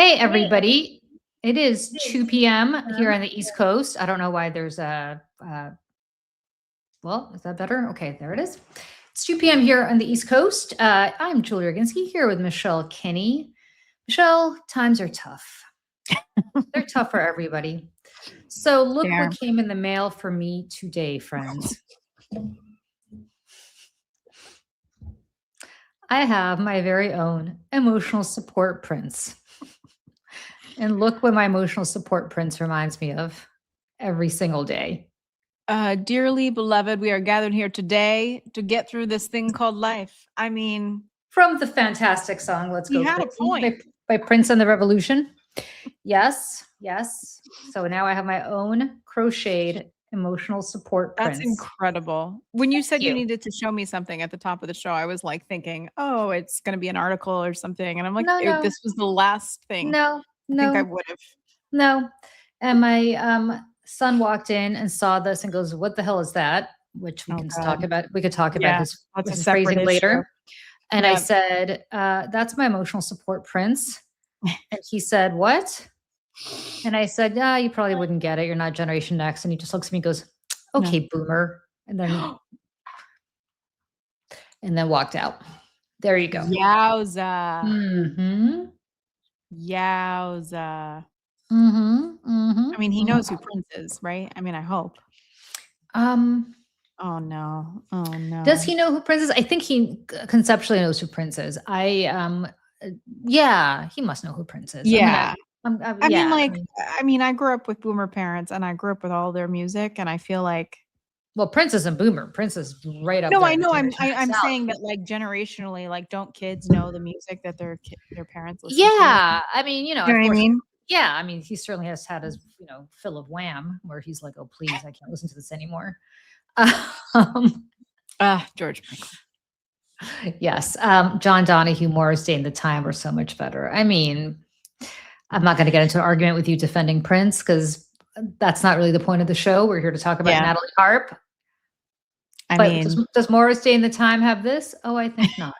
Hey, Hey, everybody. It is it 2 is p.m. here 2 on the East Coast. I don't know why there's well, is that better? Okay, there it is. It's 2 p.m. here on the East Coast. I'm Julie Roginski here with Michelle Kinney. Michelle, times are tough. They're tough for everybody. So look Fair. what came in the mail for me today, friends. I have my very own emotional support prince. And look what my emotional support prince reminds me of every single day. Dearly beloved, we are gathered here today to get through this thing called life. I mean, From the fantastic song "Let's he Go had a Crazy" point. by Prince and the Revolution. Yes, yes. So now I have my own crocheted emotional support That's prince. incredible. When you said you You. needed to show me something at the top of the show, I was like thinking, oh, it's going to be an article or something. And I'm like, No, no, this was the last thing. no, I think I no, would have. no. And my son walked in and saw this and goes, "What the hell is that?" Which we Oh, can talk God. about. We could talk about Yeah, that's a his separate phrasing issue. later. And I Yeah. said, "That's my emotional support prince." And he said, "What?" And I said, "Yeah, you probably wouldn't get it. You're not Generation Next." And he just looks at me and goes, No. "Okay, boomer." And then walked out. There you go. Yowza. Mm-hmm. Yowza. Mm-hmm. Mm-hmm. I mean, he knows who Mm-hmm. Prince is, right? I mean, I hope. Um, Oh, no. Oh, no. does he know who Prince is? I think he conceptually knows who Prince is. Yeah, he must know who Prince is. Yeah. I mean, Yeah. like, I grew up with boomer parents and I grew up with all their music, and I feel like Well, Prince isn't boomer. Prince is right up no, there I in the know. Generation X I'm South. saying that, like, generationally, like, don't kids know the music that their parents listen to? Yeah, I mean, You know of what I course. mean? Yeah, I mean, he certainly has had his, fill of Wham, where he's like, "Oh, please, I can't listen to this anymore." Um, George Michael. yes, John Donahue, Morris Day, and The Time were so much better. I mean, I'm not going to get into an argument with you defending Prince because that's not really the point of the show. We're here to talk about Yeah. Natalie Harp. I But mean, does Morris Day and The Time have this? Oh, I think not.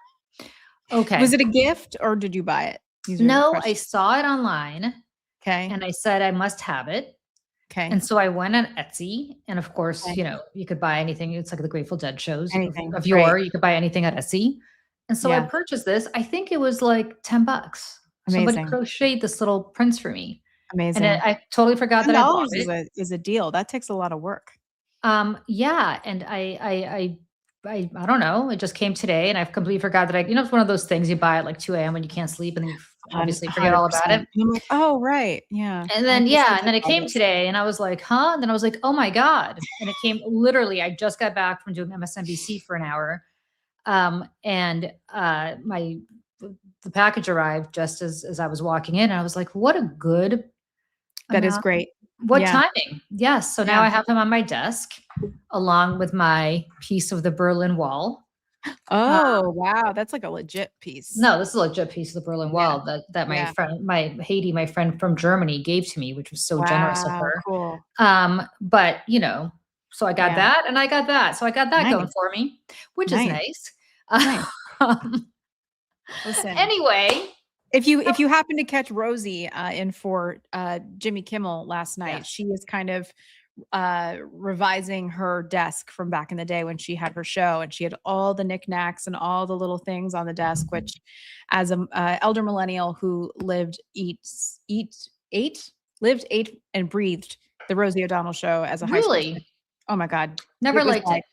Okay. was it a gift or did you buy it? These are No, I questions. saw it online Okay. and I said I must have it. Okay. And so I went on Etsy, and of course, Okay. you could buy anything. It's like the Grateful Dead shows Anything. of Right. you could buy anything at Etsy. And so I Yeah. purchased this. I think it was like $10. Somebody Amazing. crocheted this little prince for me. And Amazing. I totally forgot that I bought $10 it. is a deal. That takes a lot of work. Yeah, and I don't know. It just came today, and I've completely forgot that it's one of those things you buy at like 2 a.m. when you can't sleep, and then you obviously forget all about 100%. it. And I'm like, oh, right. Yeah. And I then just and then it all came this. today, and I was like, "Huh?" And then I was like, "Oh my god!" And it came literally. I just got back from doing MSNBC for an hour, and the package arrived just as I was walking in, and I was like, "What a good That is amount! great. What Yeah. timing!" Yes. So now Yeah. I have him on my desk, along with my piece of the Berlin Wall. Oh, wow. That's like a legit piece. No, this is a legit piece of the Berlin Yeah. Wall that my Yeah. friend, my friend from Germany, gave to me, which was so generous of Wow. her. Cool. But so I got Yeah. that, and I got that. So I got that going Nice. for me, which is Nice. nice. Nice. Um, Listen, anyway, if you happen to catch Rosie in for Jimmy Kimmel last night, Yes. she is kind of revising her desk from back in the day when she had her show, and she had all the knickknacks and all the little things on the desk, which as a elder millennial who lived, ate and breathed the Rosie O'Donnell show as a high school student. Really, Oh my God. never It was liked like, it.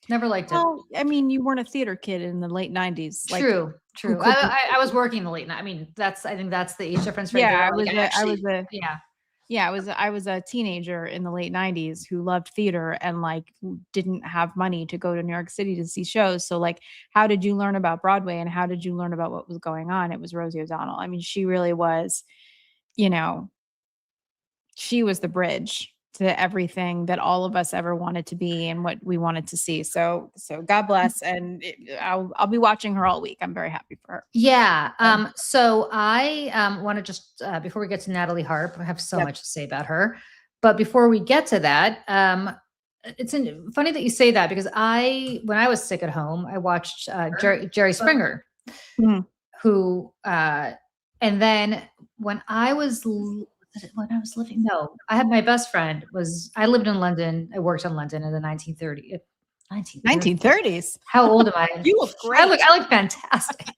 Never liked it. well, I mean, you weren't a theater kid in the late 90s. Like, True. who could- I was working in the late night. I mean, I think that's the age difference right yeah, there. I Like, was a teenager in the late 90s who loved theater and like didn't have money to go to New York City to see shows. So like, how did you learn about Broadway and how did you learn about what was going on? It was Rosie O'Donnell. I mean, she really was, she was the bridge to everything that all of us ever wanted to be and what we wanted to see. So God bless. And I'll be watching her all week. I'm very happy for her. Yeah. So I want to just before we get to Natalie Harp, I have so Yep. much to say about her. But before we get to that, it's funny that you say that because when I was sick at home, I watched Jerry Springer, Mhm. who and then when I was living, no, I had my best friend I lived in London. I worked in London in the 1930s. 1930s. How old am I? You look great. I look fantastic.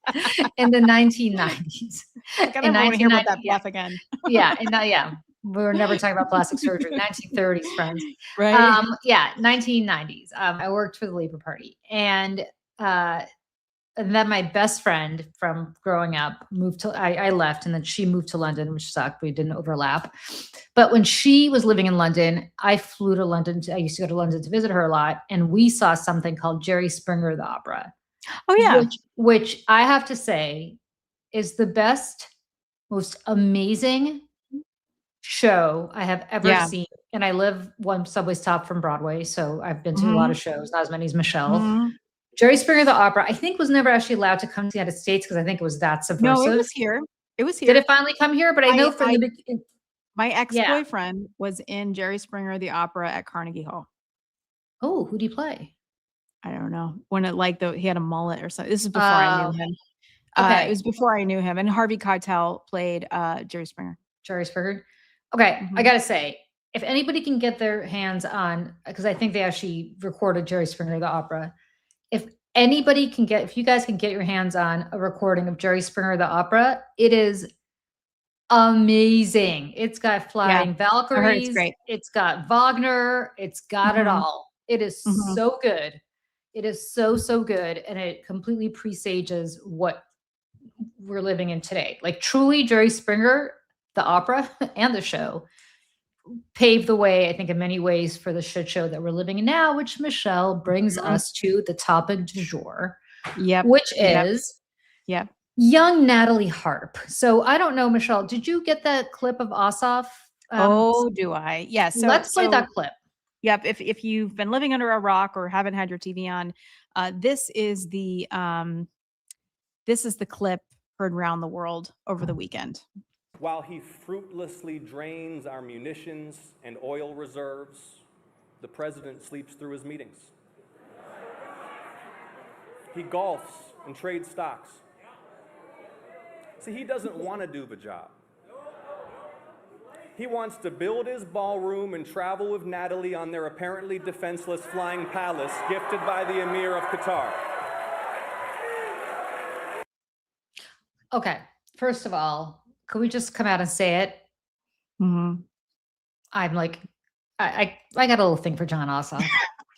In the 1990s. Like, I In never want to hear about 1990, that yeah. bluff again. Yeah, and yeah, we were never talking about plastic surgery. 1930s, friends. Right. Yeah, 1990s. I worked for the Labour Party, and then my best friend from growing up I left, and then she moved to London, which sucked. We didn't overlap. But when she was living in London, I flew to London. I used to go to London to visit her a lot. And we saw something called Jerry Springer, the opera. Oh, yeah. Which I have to say is the best, most amazing show I have ever seen. And I live one subway stop from Broadway. So I've been to a lot of shows, not as many as Michelle. Mm-hmm. Jerry Springer, the opera, I think was never actually allowed to come to the United States because I think it was that subversive. No, it was here. It was here. Did it finally come here? But I know from the beginning. My ex-boyfriend was in Jerry Springer, the opera at Carnegie Hall. Oh, who do you play? I don't know. When he had a mullet or something. This is before I knew him. Okay. It was before I knew him. And Harvey Keitel played Jerry Springer. Jerry Springer. Okay. I got to say, if anybody can get their hands on, because I think they actually recorded Jerry Springer, the opera. If you guys can get your hands on a recording of Jerry Springer, the opera, it is amazing. It's got Flying Valkyries. It's great. It's got Wagner. It's got it all. It is so good. It is so, so good. And it completely presages what we're living in today. Like, truly, Jerry Springer, the opera and the show, paved the way, I think, in many ways for the shit show that we're living in now, which, Michelle, brings us to the topic du jour, which is young Natalie Harp. So I don't know, Michelle, did you get that clip of Ossoff? Do I? Yes. So let's play that clip. Yep. If you've been living under a rock or haven't had your TV on, this is the clip heard around the world over the weekend. While he fruitlessly drains our munitions and oil reserves, the president sleeps through his meetings. He golfs and trades stocks. See, he doesn't want to do the job. He wants to build his ballroom and travel with Natalie on their apparently defenseless flying palace gifted by the Emir of Qatar. Okay, first of all, could we just come out and say it? I'm like, I got a little thing for John Ossoff.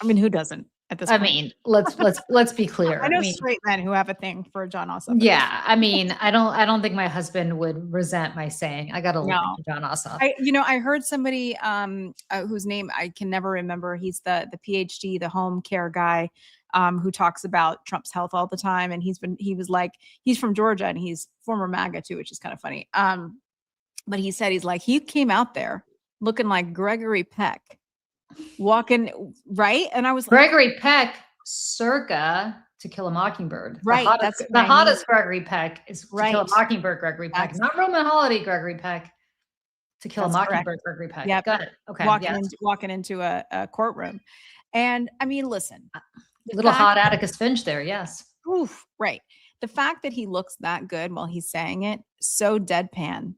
I mean, who doesn't at this point? I mean, let's be clear. I know straight men who have a thing for John Ossoff. Yeah, I mean, I don't think my husband would resent my saying I got a little thing for John Ossoff. I heard somebody whose name I can never remember. He's the PhD, the home care guy, who talks about Trump's health all the time. And he's from Georgia and he's former MAGA too, which is kind of funny. But he said, he came out there looking like Gregory Peck, walking, right? And I was Gregory Peck, circa To Kill a Mockingbird. Right. The hottest Gregory Peck is To Kill a Mockingbird Gregory Peck, not Roman Holiday Gregory Peck. To Kill a Mockingbird Gregory Peck. Yep. Got it. Okay. Walking into a courtroom. And I mean, listen. Little hot Atticus Finch there, yes. Oof, right. The fact that he looks that good while he's saying it, so deadpan.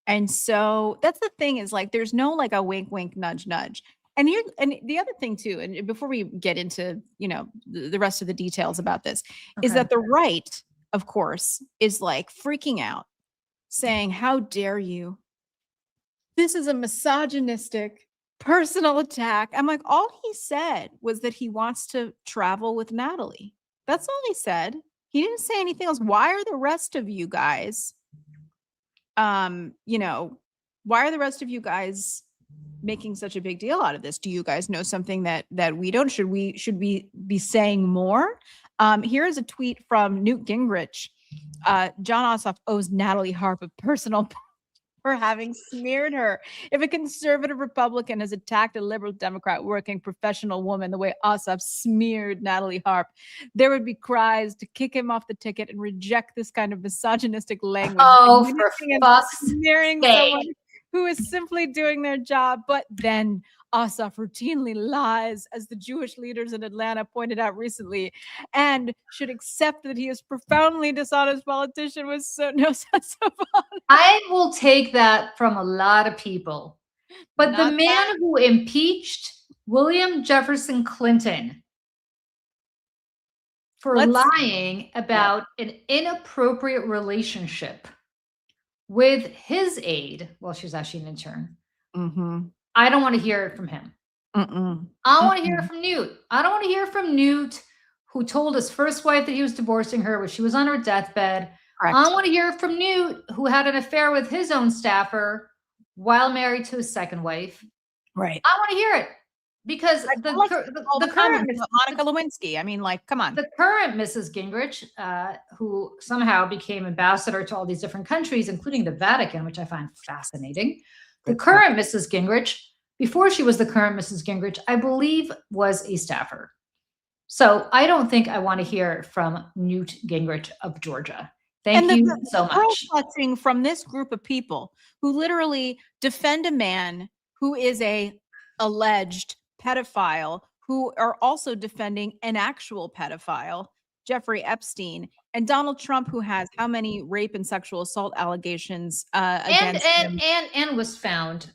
And so that's the thing is there's no a wink, wink, nudge, nudge. And the other thing too, and before we get into, the rest of the details about this, is that the right, of course, is freaking out, saying, how dare you? This is a misogynistic personal attack. I'm like, all he said was that he wants to travel with Natalie. That's all he said. He didn't say anything else. Why are the rest of you guys, why are the rest of you guys making such a big deal out of this? Do you guys know something that we don't? Should we be saying more? Here is a tweet from Newt Gingrich. John Ossoff owes Natalie Harp a personal for having smeared her. If a conservative Republican has attacked a liberal Democrat working professional woman the way Ossoff smeared Natalie Harp, there would be cries to kick him off the ticket and reject this kind of misogynistic language. Oh, for fuck's smearing sake. someone who is simply doing their job. But then Ossoff routinely lies, as the Jewish leaders in Atlanta pointed out recently, and should accept that he is profoundly dishonest politician with no sense of honor. I will take that from a lot of people. But the Not man who impeached William Jefferson Clinton for lying about an inappropriate relationship with his aide, well, she was actually an intern. I don't want to hear it from him. I want to hear it from Newt. I don't want to hear from Newt, who told his first wife that he was divorcing her when she was on her deathbed. Correct. I want to hear it from Newt, who had an affair with his own staffer while married to his second wife. Right. I want to hear it because the current Monica Lewinsky. I mean, like, come on. The current Mrs. Gingrich, who somehow became ambassador to all these different countries, including the Vatican, which I find fascinating. The current Mrs. Gingrich, before she was the current Mrs. Gingrich, I believe was a staffer. So I don't think I want to hear from Newt Gingrich of Georgia. Thank you so much. Clutching from this group of people who literally defend a man who is a alleged pedophile, who are also defending an actual pedophile, Jeffrey Epstein, and Donald Trump, who has how many rape and sexual assault allegations against him, and was found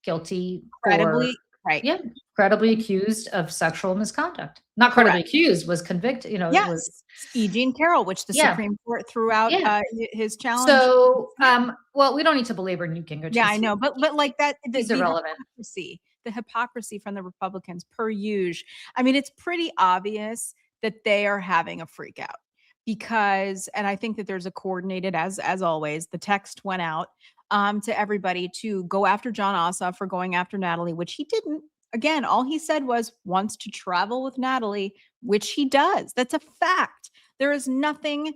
guilty, credibly, right? Yeah, credibly accused of sexual misconduct. Not credibly accused, was convicted. You know, yes. It was E. Jean Carroll, which the Supreme Court threw out his challenge. So, well, we don't need to belabor Newt Gingrich. Yeah, I know, but like that, is irrelevant. The hypocrisy from the Republicans, per usual. I mean, it's pretty obvious that they are having a freak out because, and I think that there's a coordinated, as always, the text went out to everybody to go after John Ossoff for going after Natalie, which he didn't. Again, all he said was wants to travel with Natalie, which he does. That's a fact. There is nothing,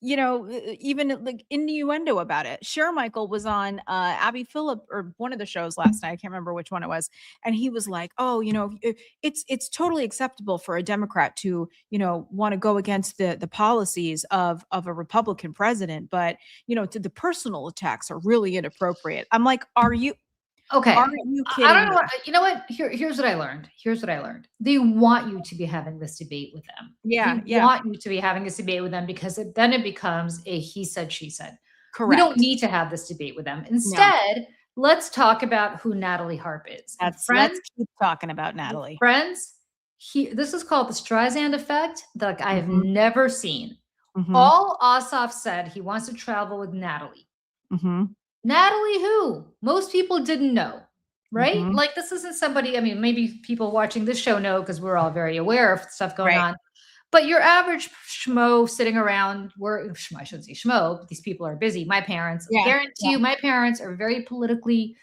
even like innuendo about it. Michael was on Abby Phillip or one of the shows last night. I can't remember which one it was. And he was like, oh, it's totally acceptable for a Democrat to, want to go against the policies of a Republican president. But, the personal attacks are really inappropriate. I'm like, are you? Okay. Are you kidding? I don't know. You know what? Here's what I learned. They want you to be having this debate with them. They want you to be having this debate with them because then it becomes a he said, she said. Correct. We don't need to have this debate with them. Instead, let's talk about who Natalie Harp is. Let's keep talking about Natalie. Friends, this is called the Streisand effect that I have never seen. All Ossoff said, he wants to travel with Natalie. Natalie who? Most people didn't know, right? Like, this isn't somebody, I mean, maybe people watching this show know because we're all very aware of stuff going on. But your average schmo sitting around, I shouldn't say schmo, but these people are busy. My parents, I guarantee you, my parents are very politically,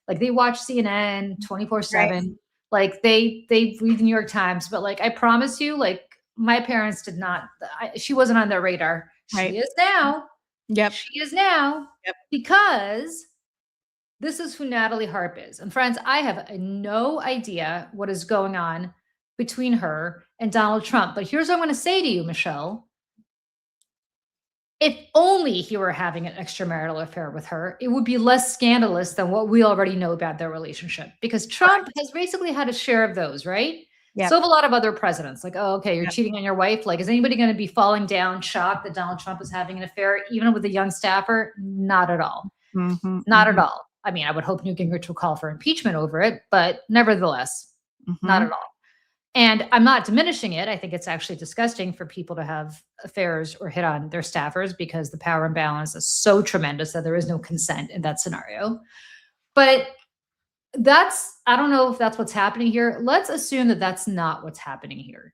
like, they watch CNN 24/7. Like, they read the New York Times. But, like, I promise you, like, my parents did not, she wasn't on their radar. She is now. She is now because this is who Natalie Harp is. And friends, I have no idea what is going on between her and Donald Trump. But here's what I'm going to say to you, Michelle. If only he were having an extramarital affair with her, it would be less scandalous than what we already know about their relationship. Because Trump has basically had a share of those, right? So have a lot of other presidents. Like, oh, okay, you're cheating on your wife. Like, is anybody going to be falling down shocked that Donald Trump is having an affair, even with a young staffer? Not at all. Not at all. I mean, I would hope Newt Gingrich will call for impeachment over it, but nevertheless, not at all. And I'm not diminishing it. I think it's actually disgusting for people to have affairs or hit on their staffers because the power imbalance is so tremendous that there is no consent in that scenario. But I don't know if that's what's happening here. Let's assume that that's not what's happening here.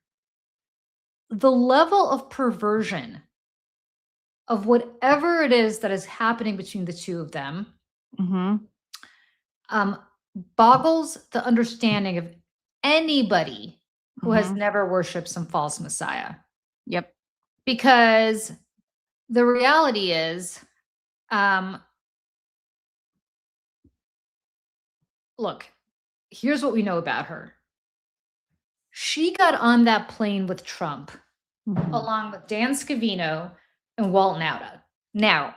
The level of perversion of whatever it is that is happening between the two of them boggles the understanding of anybody who has never worshiped some false messiah. Because the reality is, look, here's what we know about her. She got on that plane with Trump along with Dan Scavino and Walt Nauta. Now,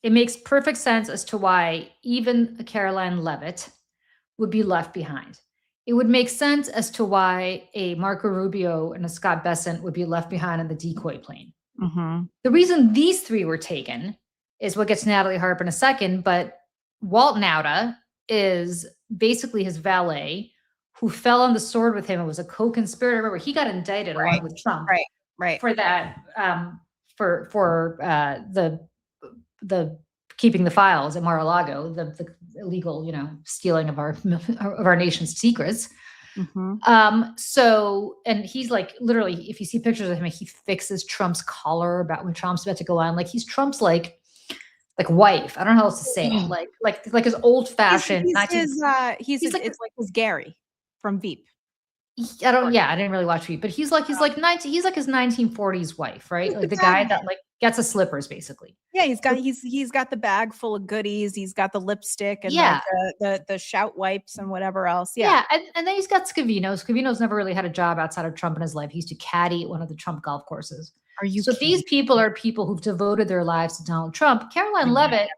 it makes perfect sense as to why even a Caroline Leavitt would be left behind. it would make sense as to why a Marco Rubio and a Scott Bessent would be left behind on the decoy plane. Mm-hmm. The reason these three were taken is what gets Natalie Harp in a second, but Walt Nauta is basically his valet who fell on the sword with him and was a co-conspirator. Remember, he got indicted along with Trump Right. for that, for the keeping the files at Mar-a-Lago, the illegal, stealing of our nation's secrets. Mm-hmm. So, and he's like, literally, if you see pictures of him, he fixes Trump's collar about when Trump's about to go on. Like he's Trump's like wife. I don't know how else to say it. Like his old fashioned. It's like his Gary from Veep. I didn't really watch Veep, but he's like his 1940s wife, right? Like the guy that like gets his slippers, basically. Yeah, he's got the bag full of goodies. He's got the lipstick and the shout wipes and whatever else. Yeah. And then he's got Scavino. Scavino's never really had a job outside of Trump in his life. He used to caddy at one of the Trump golf courses. Are you so kidding? These people are people who've devoted their lives to Donald Trump. Caroline Leavitt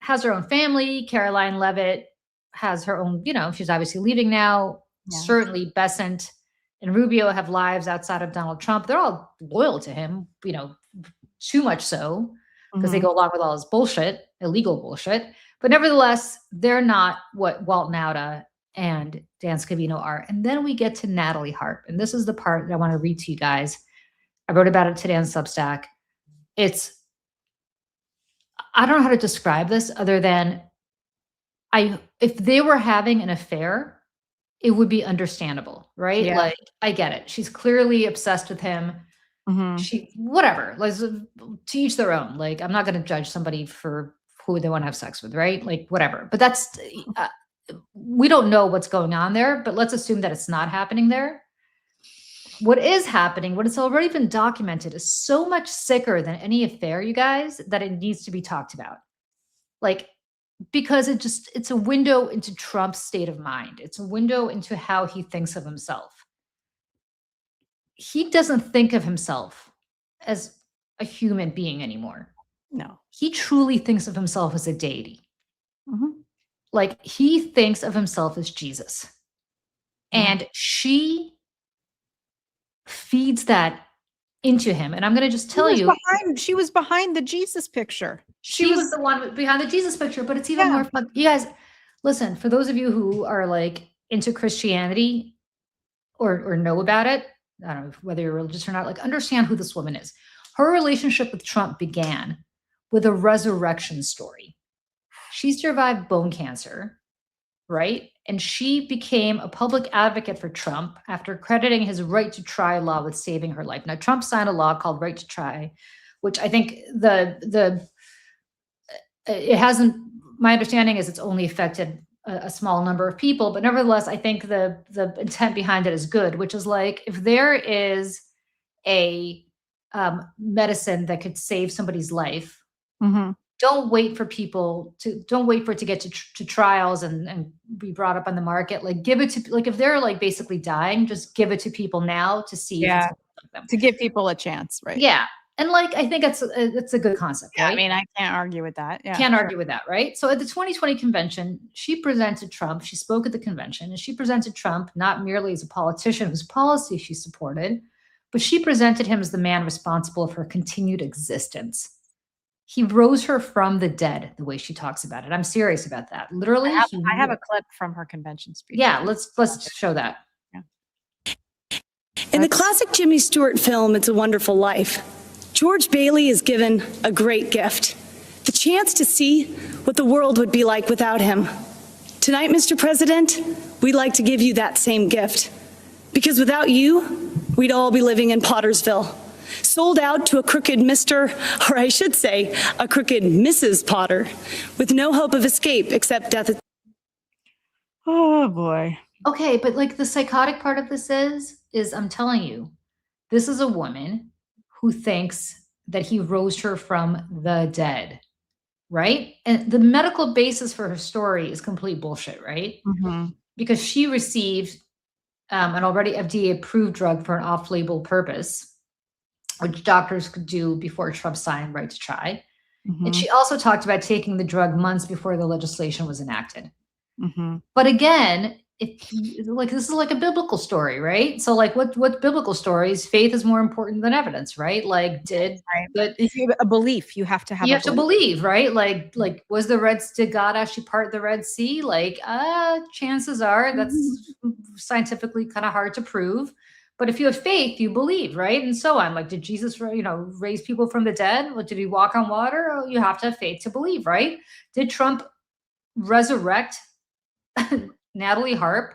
has her own family. Caroline Leavitt has her own, she's obviously leaving now. Yeah. Certainly Bessent and Rubio have lives outside of Donald Trump. They're all loyal to him, too much so because they go along with all his bullshit, illegal bullshit. But nevertheless, they're not what Walt Nauta and Dan Scavino are. And then we get to Natalie Harp. And this is the part that I want to read to you guys. I wrote about it today on Substack. I don't know how to describe this other than if they were having an affair, it would be understandable, right? Yeah. Like, I get it. She's clearly obsessed with him. Mm-hmm. Whatever, like, to each their own. Like, I'm not going to judge somebody for who they want to have sex with, right? Like, whatever. But that's, we don't know what's going on there, but let's assume that it's not happening there. What is happening, what has already been documented, is so much sicker than any affair, you guys, that it needs to be talked about. Like, because it's a window into Trump's state of mind. It's a window into how he thinks of himself. He doesn't think of himself as a human being anymore. No. He truly thinks of himself as a deity. Mm-hmm. Like, he thinks of himself as Jesus. Mm-hmm. And she feeds that into him. And I'm going to just tell you. She was behind the Jesus picture. She was the one behind the Jesus picture, but it's even more fun. You guys, listen, for those of you who are like into Christianity or know about it, I don't know whether you're religious or not, like, understand who this woman is. Her relationship with Trump began with a resurrection story. She survived bone cancer, right? And she became a public advocate for Trump after crediting his right to try law with saving her life. Now, Trump signed a law called Right to Try, which I think it hasn't, my understanding is it's only affected a small number of people, but nevertheless, I think the intent behind it is good, which is like, if there is a medicine that could save somebody's life, don't wait for it to get to trials and be brought up on the market. Like, give it to, like, if they're like basically dying, just give it to people now to see if it's going to help them. To give people a chance, right? Yeah. And like, I think it's a good concept, right? I mean, I can't argue with that. Yeah, can't argue with that, right? So at the 2020 convention, she presented Trump. She spoke at the convention, and she presented Trump not merely as a politician whose policy she supported, but she presented him as the man responsible for her continued existence. He rose her from the dead, the way she talks about it. I'm serious about that. Literally, I have a clip from her convention speech. Yeah, let's show that. Yeah. In the classic Jimmy Stewart film, It's a Wonderful Life, George Bailey is given a great gift, the chance to see what the world would be like without him. Tonight, Mr. President, we'd like to give you that same gift, because without you, we'd all be living in Pottersville, sold out to a crooked Mr., or I should say, a crooked Mrs. Potter, with no hope of escape except death. Oh, boy. Okay, but like, the psychotic part of this is I'm telling you, this is a woman who thinks that he rose her from the dead, right? And the medical basis for her story is complete bullshit, right? Because she received an already FDA-approved drug for an off-label purpose, which doctors could do before Trump signed Right to Try. And she also talked about taking the drug months before the legislation was enacted. But again, like this is like a biblical story, right? So like what biblical stories? Faith is more important than evidence, right? Like but if you have a belief, you have to have. You have to believe, right? Like was did God actually part the Red Sea? Like chances are that's scientifically kind of hard to prove. But if you have faith, you believe, right? And so on. Like, did Jesus, raise people from the dead? Did he walk on water? Oh, you have to have faith to believe, right? Did Trump resurrect Natalie Harp?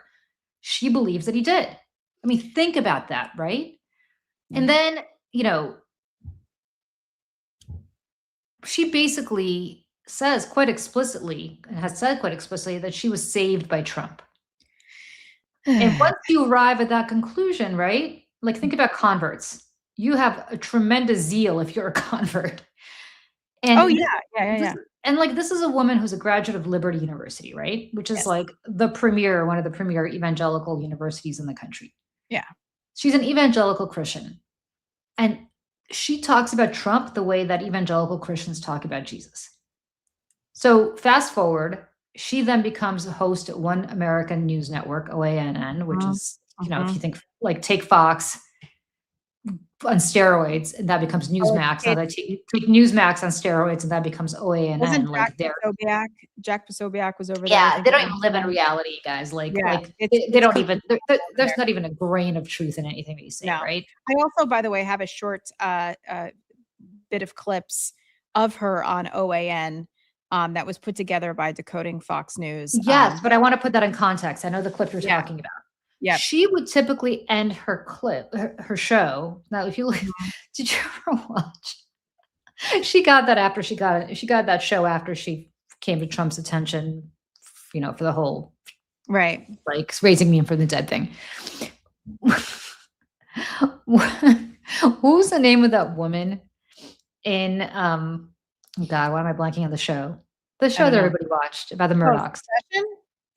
She believes that he did. I mean, think about that, right? And then, she basically says quite explicitly, and has said quite explicitly, that she was saved by Trump. And once you arrive at that conclusion, right? Like, think about converts. You have a tremendous zeal if you're a convert. And this is a woman who's a graduate of Liberty University, right? Which is like one of the premier evangelical universities in the country. Yeah. She's an evangelical Christian. And she talks about Trump the way that evangelical Christians talk about Jesus. So fast forward, she then becomes a host at One American News Network, OANN, which is, if you think, like, take Fox on steroids, and that becomes Newsmax. Now they take Newsmax on steroids, and that becomes OANN. Wasn't Jack Posobiec was over there? Yeah, they don't even live in reality, guys. They don't even. There's not even a grain of truth in anything that you say, right? I also, by the way, have a short bit of clips of her on OAN. That was put together by Decoding Fox News. Yes, but I want to put that in context. I know the clip you're talking about. Yeah, she would typically end her her show. Now, if you look, did you ever watch? She got that after she got that show after she came to Trump's attention, for the whole like raising me from the dead thing. What was the name of that woman in God, why am I blanking on the show? The show that everybody watched about the Murdochs.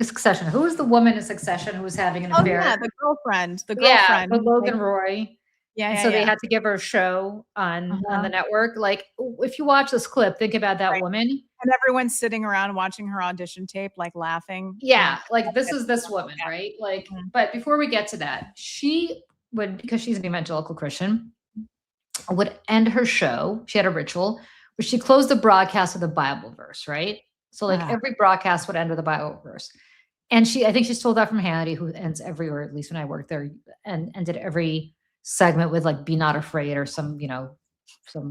Succession. Who was the woman in Succession who was having an affair? Yeah, the girlfriend. Yeah, Logan Roy. Yeah, so they had to give her a show on the network. Like, if you watch this clip, think about that woman. And everyone's sitting around watching her audition tape, like laughing. Yeah, like this is this woman, right? Like, but before we get to that, she would, because she's an evangelical Christian, would end her show. She had a ritual where she closed the broadcast with a Bible verse, right? So like every broadcast would end with a Bible verse. And I think she stole that from Hannity, who ends or at least when I worked there, and ended every segment with like, be not afraid, or some,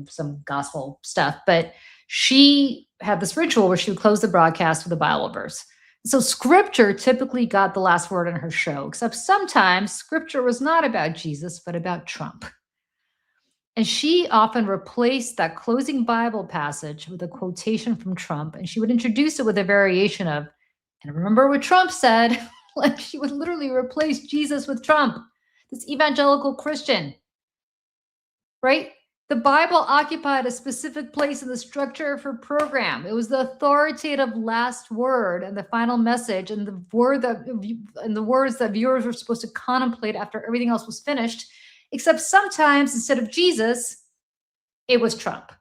some gospel stuff. But she had this ritual where she would close the broadcast with a Bible verse. So scripture typically got the last word in her show, except sometimes scripture was not about Jesus, but about Trump. And she often replaced that closing Bible passage with a quotation from Trump, and she would introduce it with a variation of, and remember what Trump said. Like, she would literally replace Jesus with Trump, this evangelical Christian, right? The Bible occupied a specific place in the structure of her program. It was the authoritative last word and the final message, and the words that viewers were supposed to contemplate after everything else was finished. Except sometimes, instead of Jesus, it was Trump.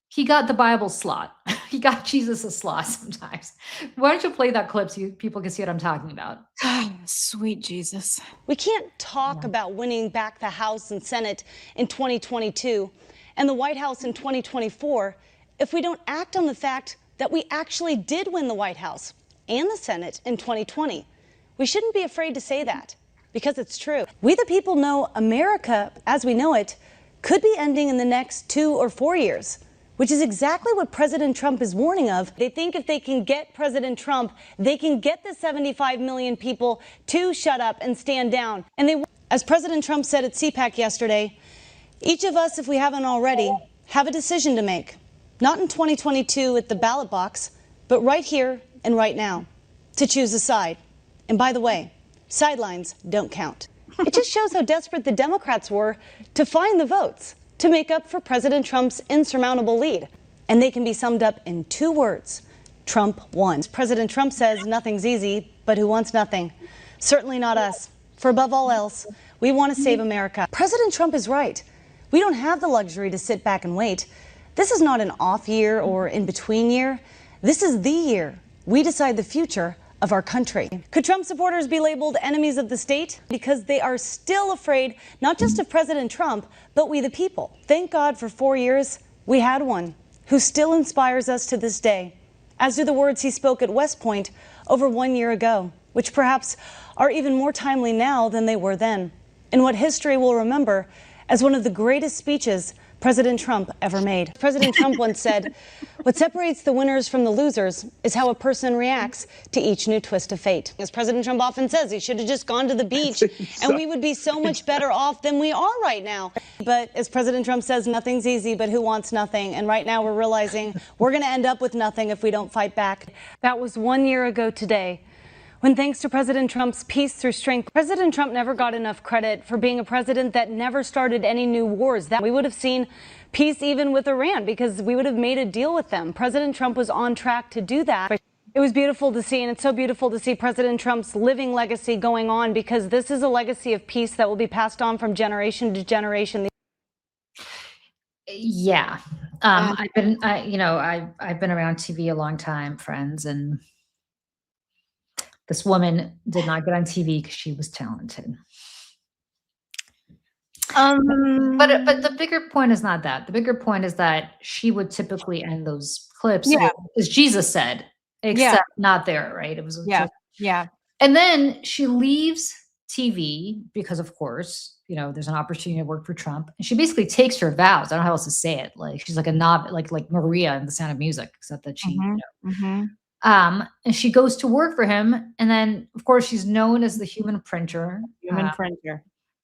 He got the Bible slot. He got Jesus a slot sometimes. Why don't you play that clip so people can see what I'm talking about? Sweet Jesus. We can't talk about winning back the House and Senate in 2022 and the White House in 2024 if we don't act on the fact that we actually did win the White House and the Senate in 2020. We shouldn't be afraid to say that, because it's true. We the people know America, as we know it, could be ending in the next 2 or 4 years, which is exactly what President Trump is warning of. They think if they can get President Trump, they can get the 75 million people to shut up and stand down. And as President Trump said at CPAC yesterday, each of us, if we haven't already, have a decision to make. Not in 2022 at the ballot box, but right here and right now, to choose a side. And by the way, sidelines don't count. It just shows how desperate the Democrats were to find the votes to make up for President Trump's insurmountable lead. And they can be summed up in 2 words: Trump won. President Trump says nothing's easy, but who wants nothing? Certainly not us. For above all else, we want to save America. President Trump is right. We don't have the luxury to sit back and wait. This is not an off year or in-between year. This is the year we decide the future of our country. Could Trump supporters be labeled enemies of the state? Because they are still afraid, not just of President Trump, but we the people. Thank God for 4 years, we had one who still inspires us to this day, as do the words he spoke at West Point over 1 year ago, which perhaps are even more timely now than they were then, in what history will remember as one of the greatest speeches President Trump ever made. President Trump once said, "What separates the winners from the losers is how a person reacts to each new twist of fate." As President Trump often says, he should have just gone to the beach and we would be so much better off than we are right now. But as President Trump says, nothing's easy, but who wants nothing? And right now we're realizing we're going to end up with nothing if we don't fight back. That was 1 year ago today, when thanks to President Trump's peace through strength, President Trump never got enough credit for being a president that never started any new wars. That we would have seen peace even with Iran because we would have made a deal with them. President Trump was on track to do that. It was beautiful to see, and it's so beautiful to see President Trump's living legacy going on, because this is a legacy of peace that will be passed on from generation to generation. Yeah. I've been around TV a long time, friends, and this woman did not get on TV because she was talented. But the bigger point is not that. The bigger point is that she would typically end those clips as Jesus said, except not there, right? It was Yeah. And then she leaves TV because, of course, there's an opportunity to work for Trump, and she basically takes her vows. I don't know how else to say it. Like she's like a knob, like Maria in The Sound of Music, except that she, and she goes to work for him. And then, of course, she's known as the human printer,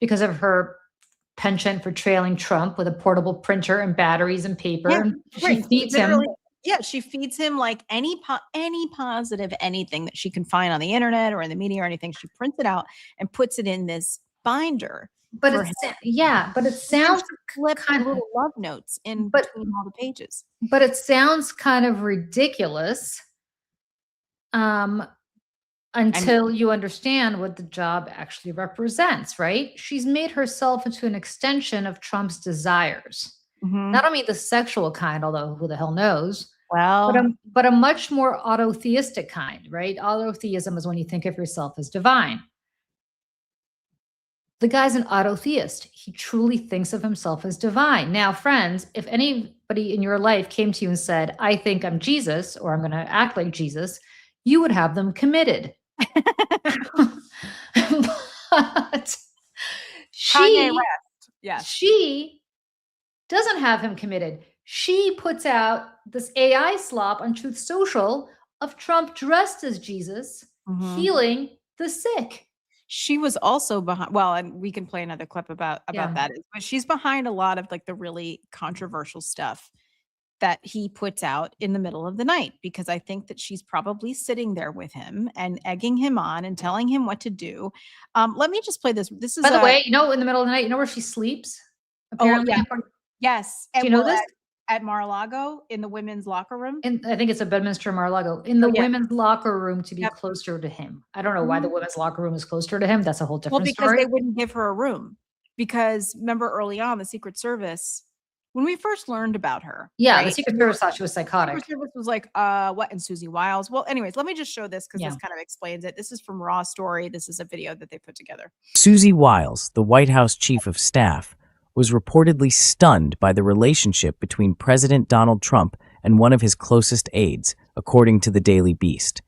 because of her penchant for trailing Trump with a portable printer and batteries and paper. Yeah, and she feeds him. Yeah, she feeds him like any positive anything that she can find on the internet or in the media or anything. She prints it out and puts it in this binder. But it sounds kind of little love notes in between all the pages. But it sounds kind of ridiculous until you understand what the job actually represents, right? She's made herself into an extension of Trump's desires. Not only the sexual kind, although who the hell knows, but a much more autotheistic kind, right? Autotheism is when you think of yourself as divine. The guy's an autotheist. He truly thinks of himself as divine. Now, friends, if anybody in your life came to you and said, "I think I'm Jesus," or "I'm going to act like Jesus," you would have them committed. But she doesn't have him committed. She puts out this AI slop on Truth Social of Trump dressed as Jesus, healing the sick. She was also behind, and we can play another clip about that, but she's behind a lot of like the really controversial stuff that he puts out in the middle of the night, because I think that she's probably sitting there with him and egging him on and telling him what to do. Let me just play this. This is, by the way, in the middle of the night, where she sleeps? Apparently. Yes. Do you know this? At Mar-a-Lago in the women's locker room. And I think it's a Bedminster Mar-a-Lago in the women's locker room to be closer to him. I don't know why the women's locker room is closer to him. That's a whole different story. Because they wouldn't give her a room. Because remember early on, the Secret Service, when we first learned about her. Yeah, right? The Secret Service thought she was psychotic. The Secret Service was like, what? And Susie Wiles. Well, anyways, let me just show this because this kind of explains it. This is from Raw Story. This is a video that they put together. Susie Wiles, the White House chief of staff, was reportedly stunned by the relationship between President Donald Trump and one of his closest aides, according to the Daily Beast.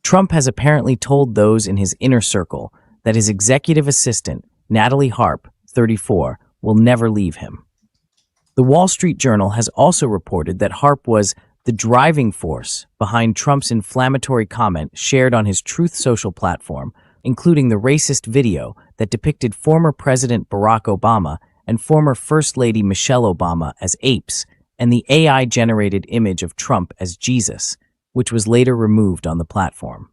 Trump has apparently told those in his inner circle that his executive assistant, Natalie Harp, 34, will never leave him. The Wall Street Journal has also reported that Harp was the driving force behind Trump's inflammatory comment shared on his Truth Social platform, including the racist video that depicted former President Barack Obama and former First Lady Michelle Obama as apes, and the AI-generated image of Trump as Jesus, which was later removed on the platform.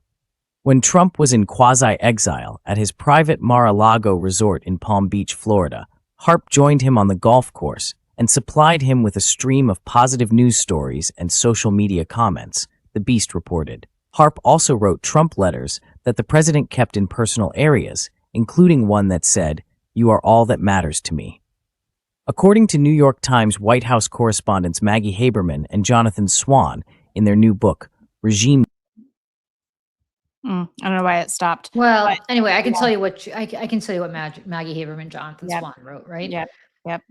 When Trump was in quasi-exile at his private Mar-a-Lago resort in Palm Beach, Florida, Harp joined him on the golf course and supplied him with a stream of positive news stories and social media comments, the Beast reported. Harp also wrote Trump letters that the president kept in personal areas, including one that said, "You are all that matters to me." According to New York Times White House correspondents Maggie Haberman and Jonathan Swan in their new book, Regime I don't know why it stopped. Well, But- anyway, I can yeah. tell you what I can tell you what Maggie Haberman Jonathan Yep. Swan wrote, right? Yep.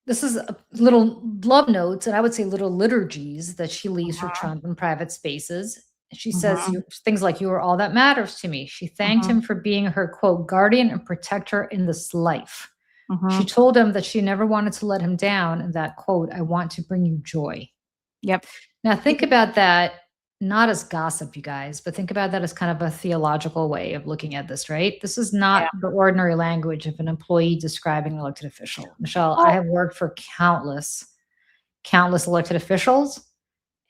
This is little love notes, and I would say little liturgies that she leaves for Uh-huh. Trump in private spaces. She says Uh-huh. things like, "You are all that matters to me." She thanked Uh-huh. him for being her, quote, guardian and protector in this life. Uh-huh. She told him that she never wanted to let him down, and that, quote, "I want to bring you joy." Yep. Now, think about that not as gossip, you guys, but think about that as kind of a theological way of looking at this, right? This is not the ordinary language of an employee describing an elected official. Michelle, I have worked for countless elected officials,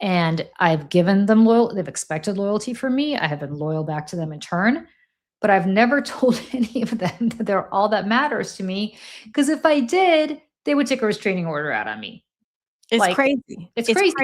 and I've given them they've expected loyalty from me. I have been loyal back to them in turn, but I've never told any of them that they're all that matters to me, because if I did, they would take a restraining order out on me. It's Like, crazy. it's crazy.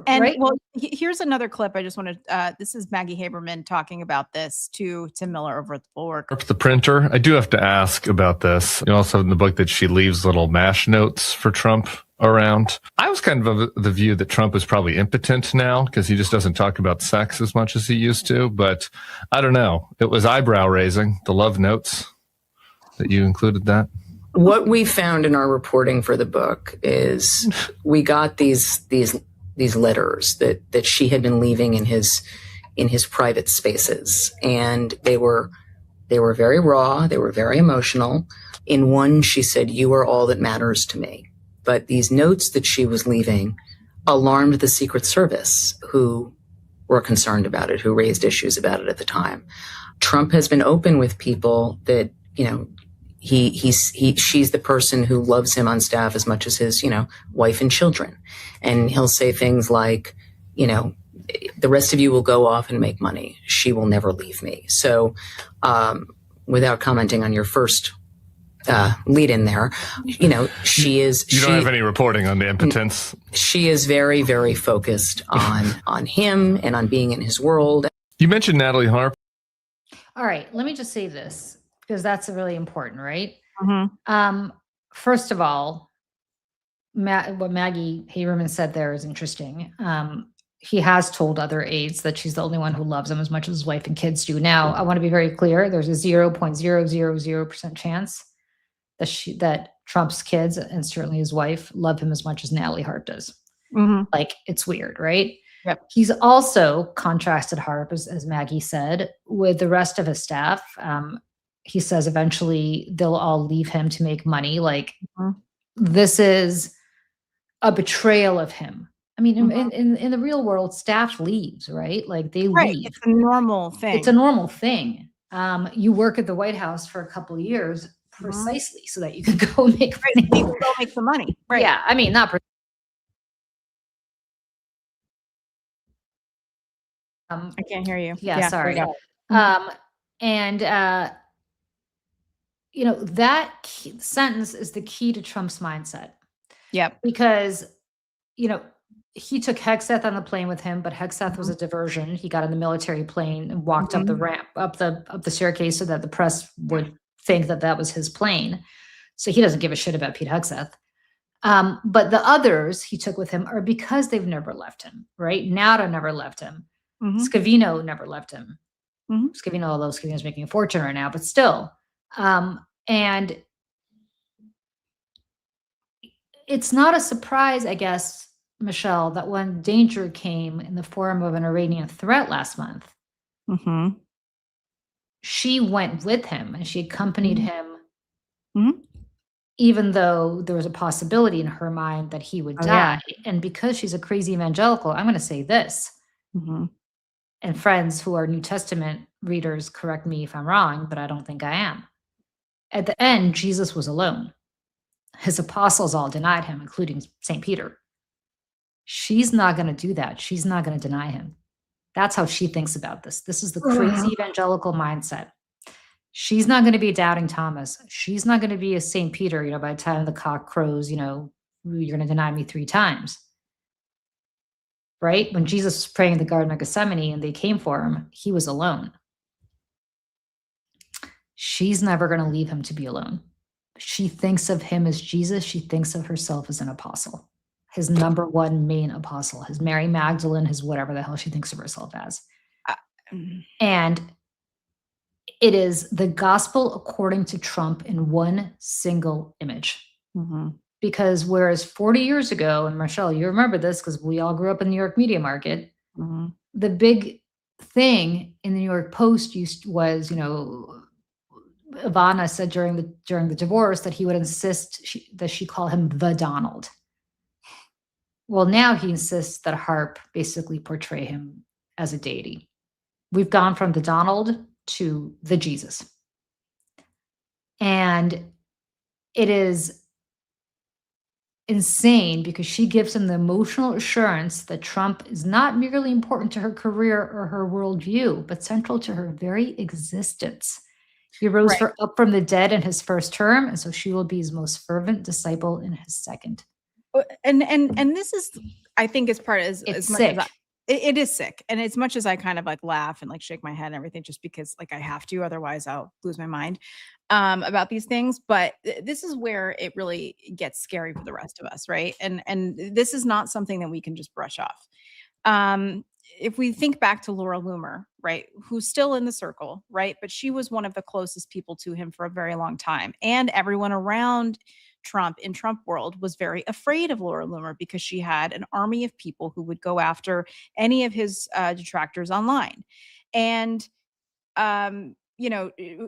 And right? well, here's another clip. I just want to. This is Maggie Haberman talking about this to Tim Miller over at the Bulwark. The printer. I do have to ask about this. You also have in the book that she leaves little MASH notes for Trump around. I was kind of the view that Trump is probably impotent now because he just doesn't talk about sex as much as he used to. But I don't know. It was eyebrow raising, the love notes that you included that. What we found in our reporting for the book is we got these letters that she had been leaving in his private spaces, and they were very raw. They were very emotional. In one, she said, "You are all that matters to me." But these notes that she was leaving alarmed the Secret Service, who were concerned about it, who raised issues about it at the time. Trump has been open with people that, you know, she's the person who loves him on staff as much as his, wife and children. And he'll say things like, the rest of you will go off and make money. She will never leave me. So, without commenting on your first lead in there, she is. You don't have any reporting on the impotence. She is very, very focused on him and on being in his world. You mentioned Natalie Harp. All right, let me just say this, because that's really important, right? Mm-hmm. First of all, what Maggie Haberman said there is interesting. He has told other aides that she's the only one who loves him as much as his wife and kids do. Now, I want to be very clear. There's a 0.000% chance that Trump's kids, and certainly his wife, love him as much as Natalie Harp does. Mm-hmm. Like, it's weird, right? Yep. He's also contrasted Harp, as Maggie said, with the rest of his staff. He says eventually they'll all leave him to make money. Like, this is a betrayal of him. I mean, in the real world, staff leaves, right? Like, they leave. It's a normal thing. It's a normal thing. You work at the White House for a couple of years precisely so that you can go make money. You can go make some money. Right. Yeah, I mean, not. I can't hear you. Yeah, sorry. there you And that sentence is the key to Trump's mindset. Yep. Because, he took Hegseth on the plane with him, but Hegseth was a diversion. He got in the military plane and walked up the ramp, up the staircase, so that the press would think that was his plane. So he doesn't give a shit about Pete Hegseth. But the others he took with him are because they've never left him, right? Nauta never left him. Scavino never left him. Scavino, although Scavino's making a fortune right now, but still. And it's not a surprise, I guess, Michelle, that when danger came in the form of an Iranian threat last month, she went with him and she accompanied him, even though there was a possibility in her mind that he would die. Yeah. And because she's a crazy evangelical, I'm going to say this. And friends who are New Testament readers, correct me if I'm wrong, but I don't think I am. At the end, Jesus was alone. His apostles all denied him, including St. Peter. She's not going to do that. She's not going to deny him. That's how she thinks about this. This is the crazy evangelical mindset. She's not going to be a doubting Thomas. She's not going to be a St. Peter, by the time the cock crows, you're going to deny me 3 times. Right? When Jesus was praying in the Garden of Gethsemane and they came for him, he was alone. She's never going to leave him to be alone. She thinks of him as Jesus. She thinks of herself as an apostle, his number one main apostle, his Mary Magdalene, his whatever the hell she thinks of herself as. And it is the gospel according to Trump in one single image. Mm-hmm. Because whereas 40 years ago, and Marshall, you remember this because we all grew up in the New York media market, Mm-hmm. the big thing in the New York Post was, Ivana said during the divorce that he would insist that she call him the Donald. Well, now he insists that Harp basically portray him as a deity. We've gone from the Donald to the Jesus. And it is insane because she gives him the emotional assurance that Trump is not merely important to her career or her worldview, but central to her very existence. He rose up from the dead in his first term, and so she will be his most fervent disciple in his second. And this is, I think, as part as much sick. as it is sick. And as much as I kind of like laugh and like shake my head and everything, just because like I have to, otherwise I'll lose my mind about these things. But this is where it really gets scary for the rest of us, right? And this is not something that we can just brush off. If we think back to Laura Loomer, right, who's still in the circle, right, but she was one of the closest people to him for a very long time, and everyone around Trump in Trump world was very afraid of Laura Loomer because she had an army of people who would go after any of his detractors online. And,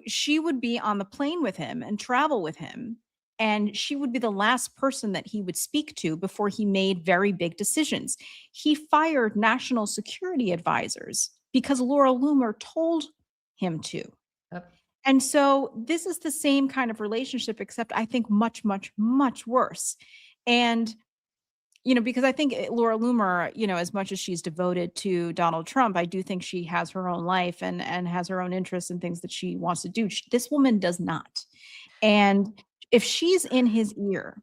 she would be on the plane with him and travel with him. And she would be the last person that he would speak to before he made very big decisions. He fired national security advisors because Laura Loomer told him to. Yep. And so this is the same kind of relationship, except I think much, much, much worse. And, because I think Laura Loomer, as much as she's devoted to Donald Trump, I do think she has her own life and has her own interests and things that she wants to do. This woman does not. And if she's in his ear,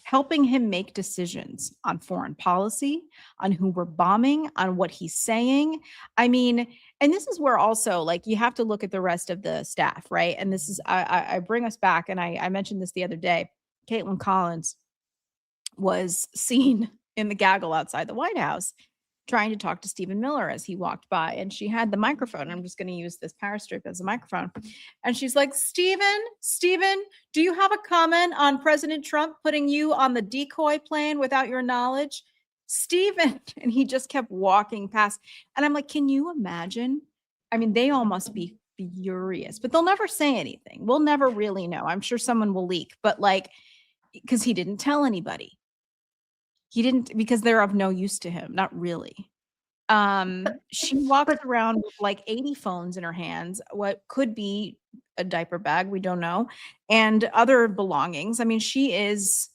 helping him make decisions on foreign policy, on who we're bombing, on what he's saying. I mean, and this is where also like you have to look at the rest of the staff, right? And this is, I bring us back, and I mentioned this the other day. Caitlin Collins was seen in the gaggle outside the White House trying to talk to Stephen Miller as he walked by, and she had the microphone. I'm just going to use this power strip as a microphone. And she's like, Stephen, do you have a comment on President Trump putting you on the decoy plane without your knowledge? Stephen. And he just kept walking past. And I'm like, can you imagine? I mean, they all must be furious, but they'll never say anything. We'll never really know. I'm sure someone will leak, but like, because he didn't tell anybody. He didn't, because they're of no use to him. Not really. She walks around with like 80 phones in her hands, what could be a diaper bag, we don't know, and other belongings. I mean, who's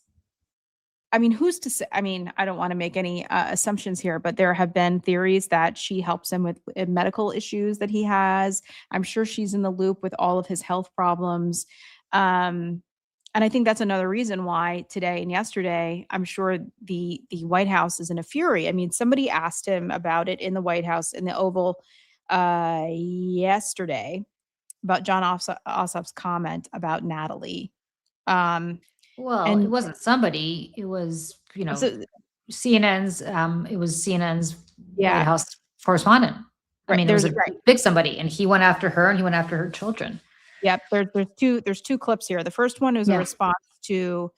to say? I mean, I don't want to make any assumptions here, but there have been theories that she helps him with medical issues that he has. I'm sure she's in the loop with all of his health problems. And I think that's another reason why today and yesterday, I'm sure the White House is in a fury. I mean, somebody asked him about it in the White House in the Oval yesterday about John Ossoff's comment about Natalie. Well, it wasn't somebody. It was, CNN's. It was CNN's White House correspondent. Right, I mean, there's a big somebody, and he went after her, and he went after her children. Yep, there's two clips here. The first one is a response to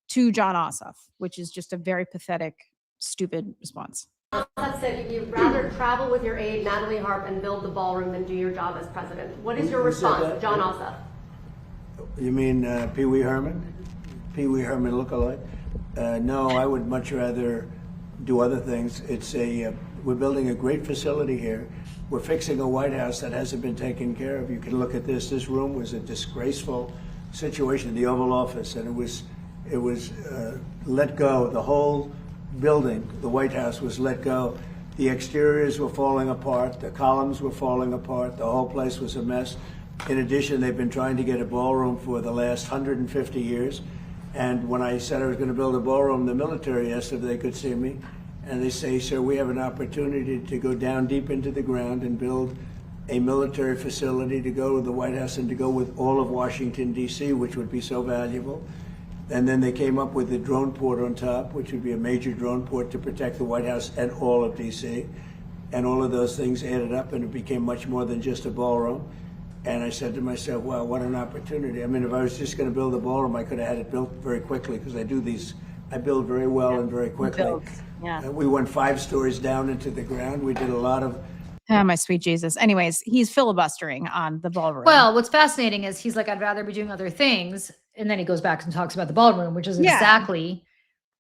John Ossoff, which is just a very pathetic, stupid response. Ossoff said you'd rather travel with your aide, Natalie Harp, and build the ballroom than do your job as president. What is your response, John Ossoff? You mean Pee Wee Herman? Pee Wee Herman lookalike? No, I would much rather do other things. We're building a great facility here. We're fixing a White House that hasn't been taken care of. You can look at this. This room was a disgraceful situation in the Oval Office, and it was let go. The whole building, the White House, was let go. The exteriors were falling apart. The columns were falling apart. The whole place was a mess. In addition, they've been trying to get a ballroom for the last 150 years. And when I said I was going to build a ballroom, the military asked if they could see me. And they say, sir, we have an opportunity to go down deep into the ground and build a military facility to go to the White House and to go with all of Washington, D.C., which would be so valuable. And then they came up with the drone port on top, which would be a major drone port to protect the White House and all of D.C. And all of those things added up, and it became much more than just a ballroom. And I said to myself, wow, what an opportunity. I mean, if I was just going to build a ballroom, I could have had it built very quickly, because I build very well and very quickly. Yeah. We went 5 stories down into the ground. We did a lot of. Oh, my sweet Jesus. Anyways, he's filibustering on the ballroom. Well, what's fascinating is he's like, I'd rather be doing other things. And then he goes back and talks about the ballroom, which is exactly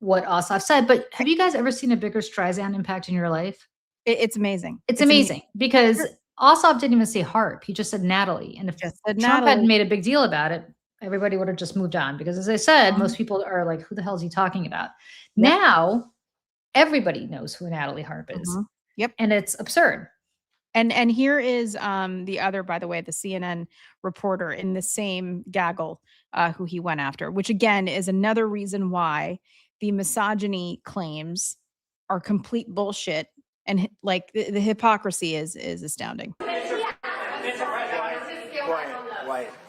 what Ossoff said. But have you guys ever seen a bigger Streisand impact in your life? It's amazing. It's amazing because Ossoff didn't even say Harp. He just said Natalie. And if Trump hadn't made a big deal about it, everybody would have just moved on. Because as I said, most people are like, who the hell is he talking about? Now, everybody knows who Natalie Harp is. Yep. And it's absurd. And here is the other, by the way, the CNN reporter in the same gaggle who he went after, which again is another reason why the misogyny claims are complete bullshit. And like the hypocrisy is astounding.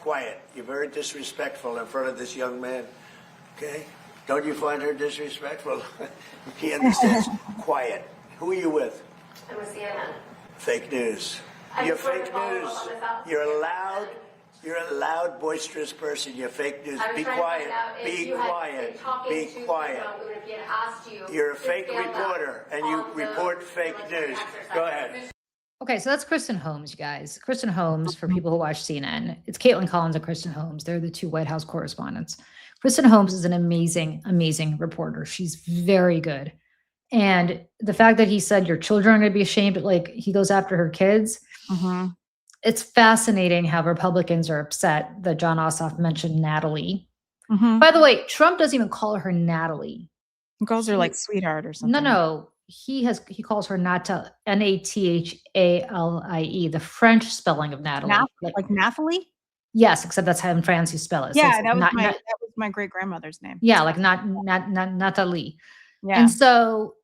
Quiet. You're very disrespectful in front of this young man. Okay? Don't you find her disrespectful? He understands. Quiet. Who are you with? I'm with CNN. Fake news. You're fake news. You're a loud, boisterous person. You're fake news. Be quiet. Be quiet. Be quiet. You're a fake reporter, and you report fake news. Go ahead. Okay, so that's Kristen Holmes, you guys. Kristen Holmes, for people who watch CNN, it's Caitlin Collins and Kristen Holmes. They're the 2 White House correspondents. Kristen Holmes is an amazing, amazing reporter. She's very good. And the fact that he said your children are going to be ashamed, like he goes after her kids. It's fascinating how Republicans are upset that John Ossoff mentioned Natalie. By the way, Trump doesn't even call her Natalie. He calls her like sweetheart or something. No. He calls her Natalie, Nathalie, the French spelling of Natalie. Like Nathalie? Yes, except that's how in France you spell it. Yeah, so that was my great grandmother's name. Yeah, like not Natalie. Yeah. And so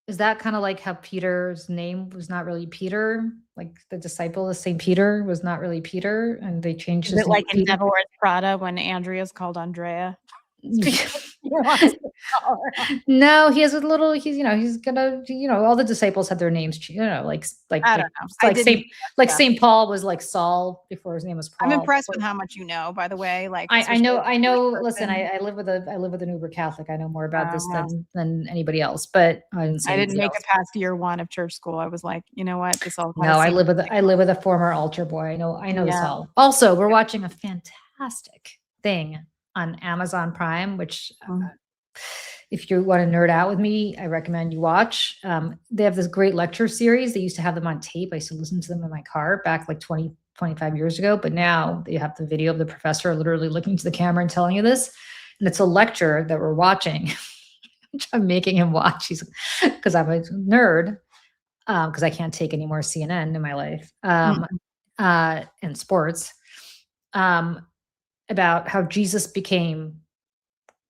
is that kind of like how Peter's name was not really Peter? Like the disciple of St. Peter was not really Peter, and they changed his name. Like in Devil Wears Prada when Andrea's called Andrea? No, he has a little. He's gonna. All the disciples had their names. Like I don't know. Like Saint Paul was like Saul before his name was Paul. I'm impressed with how much you know. By the way, like I know. Listen, I live with an Uber Catholic. I know more about this than anybody else. But I didn't make it past year 1 of church school. I was like, you know what? This all. No, I live with a former altar boy. I know this all. Also, we're watching a fantastic thing on Amazon Prime, which if you want to nerd out with me, I recommend you watch. They have this great lecture series. They used to have them on tape. I used to listen to them in my car back like 20, 25 years ago. But now they have the video of the professor literally looking to the camera and telling you this. And it's a lecture that we're watching, which I'm making him watch because I'm a nerd, because I can't take any more CNN in my life and sports. About how Jesus became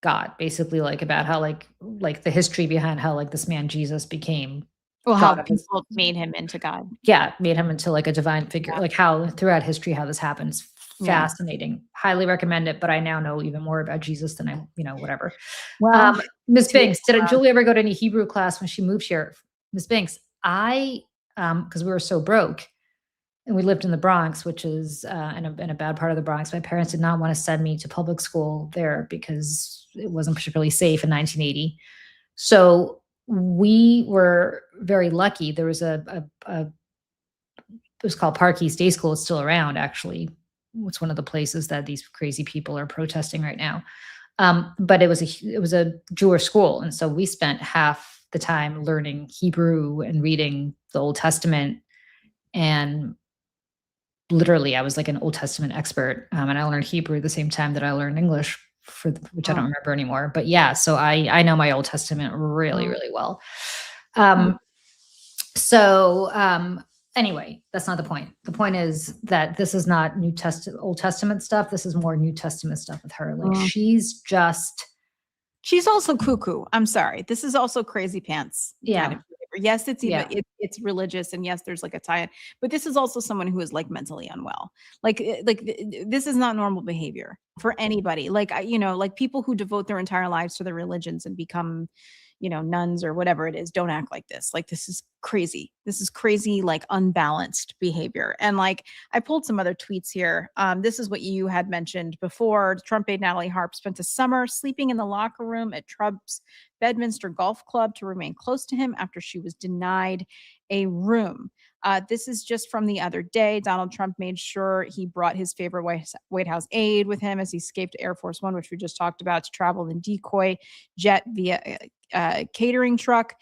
God, basically, like about how like the history behind how like this man Jesus became how people made him into God. Yeah, made him into like a divine figure, like how throughout history how this happens. Fascinating. Highly recommend it. But I now know even more about Jesus than I, whatever. Well, Ms. Binks, did Julie ever go to any Hebrew class when she moved here? Ms. Binks, because we were so broke. And we lived in the Bronx, which is in a bad part of the Bronx. My parents did not want to send me to public school there because it wasn't particularly safe in 1980. So we were very lucky. There was it was called Park East Day School. It's still around, actually. It's one of the places that these crazy people are protesting right now. But it was a Jewish school, and so we spent half the time learning Hebrew and reading the Old Testament. And literally, I was like an Old Testament expert, and I learned Hebrew at the same time that I learned English, which I don't remember anymore. But yeah, so I know my Old Testament really, really well. Anyway, that's not the point. The point is that this is not Old Testament stuff. This is more New Testament stuff with her. Like she's also cuckoo. I'm sorry. This is also crazy pants. Yeah. Kind of yes, it's religious, and yes, there's like a tie-in, but this is also someone who is like mentally unwell. Like this is not normal behavior for anybody. Like like people who devote their entire lives to their religions and become, nuns or whatever it is, don't act like this. Like, this is crazy. This is crazy, like unbalanced behavior. And like, I pulled some other tweets here. This is what you had mentioned before. Trump aide Natalie Harp spent a summer sleeping in the locker room at Trump's Bedminster Golf Club to remain close to him after she was denied a room. This is just from the other day. Donald Trump made sure he brought his favorite White House aide with him as he escaped Air Force One, which we just talked about, to travel in decoy jet via catering truck.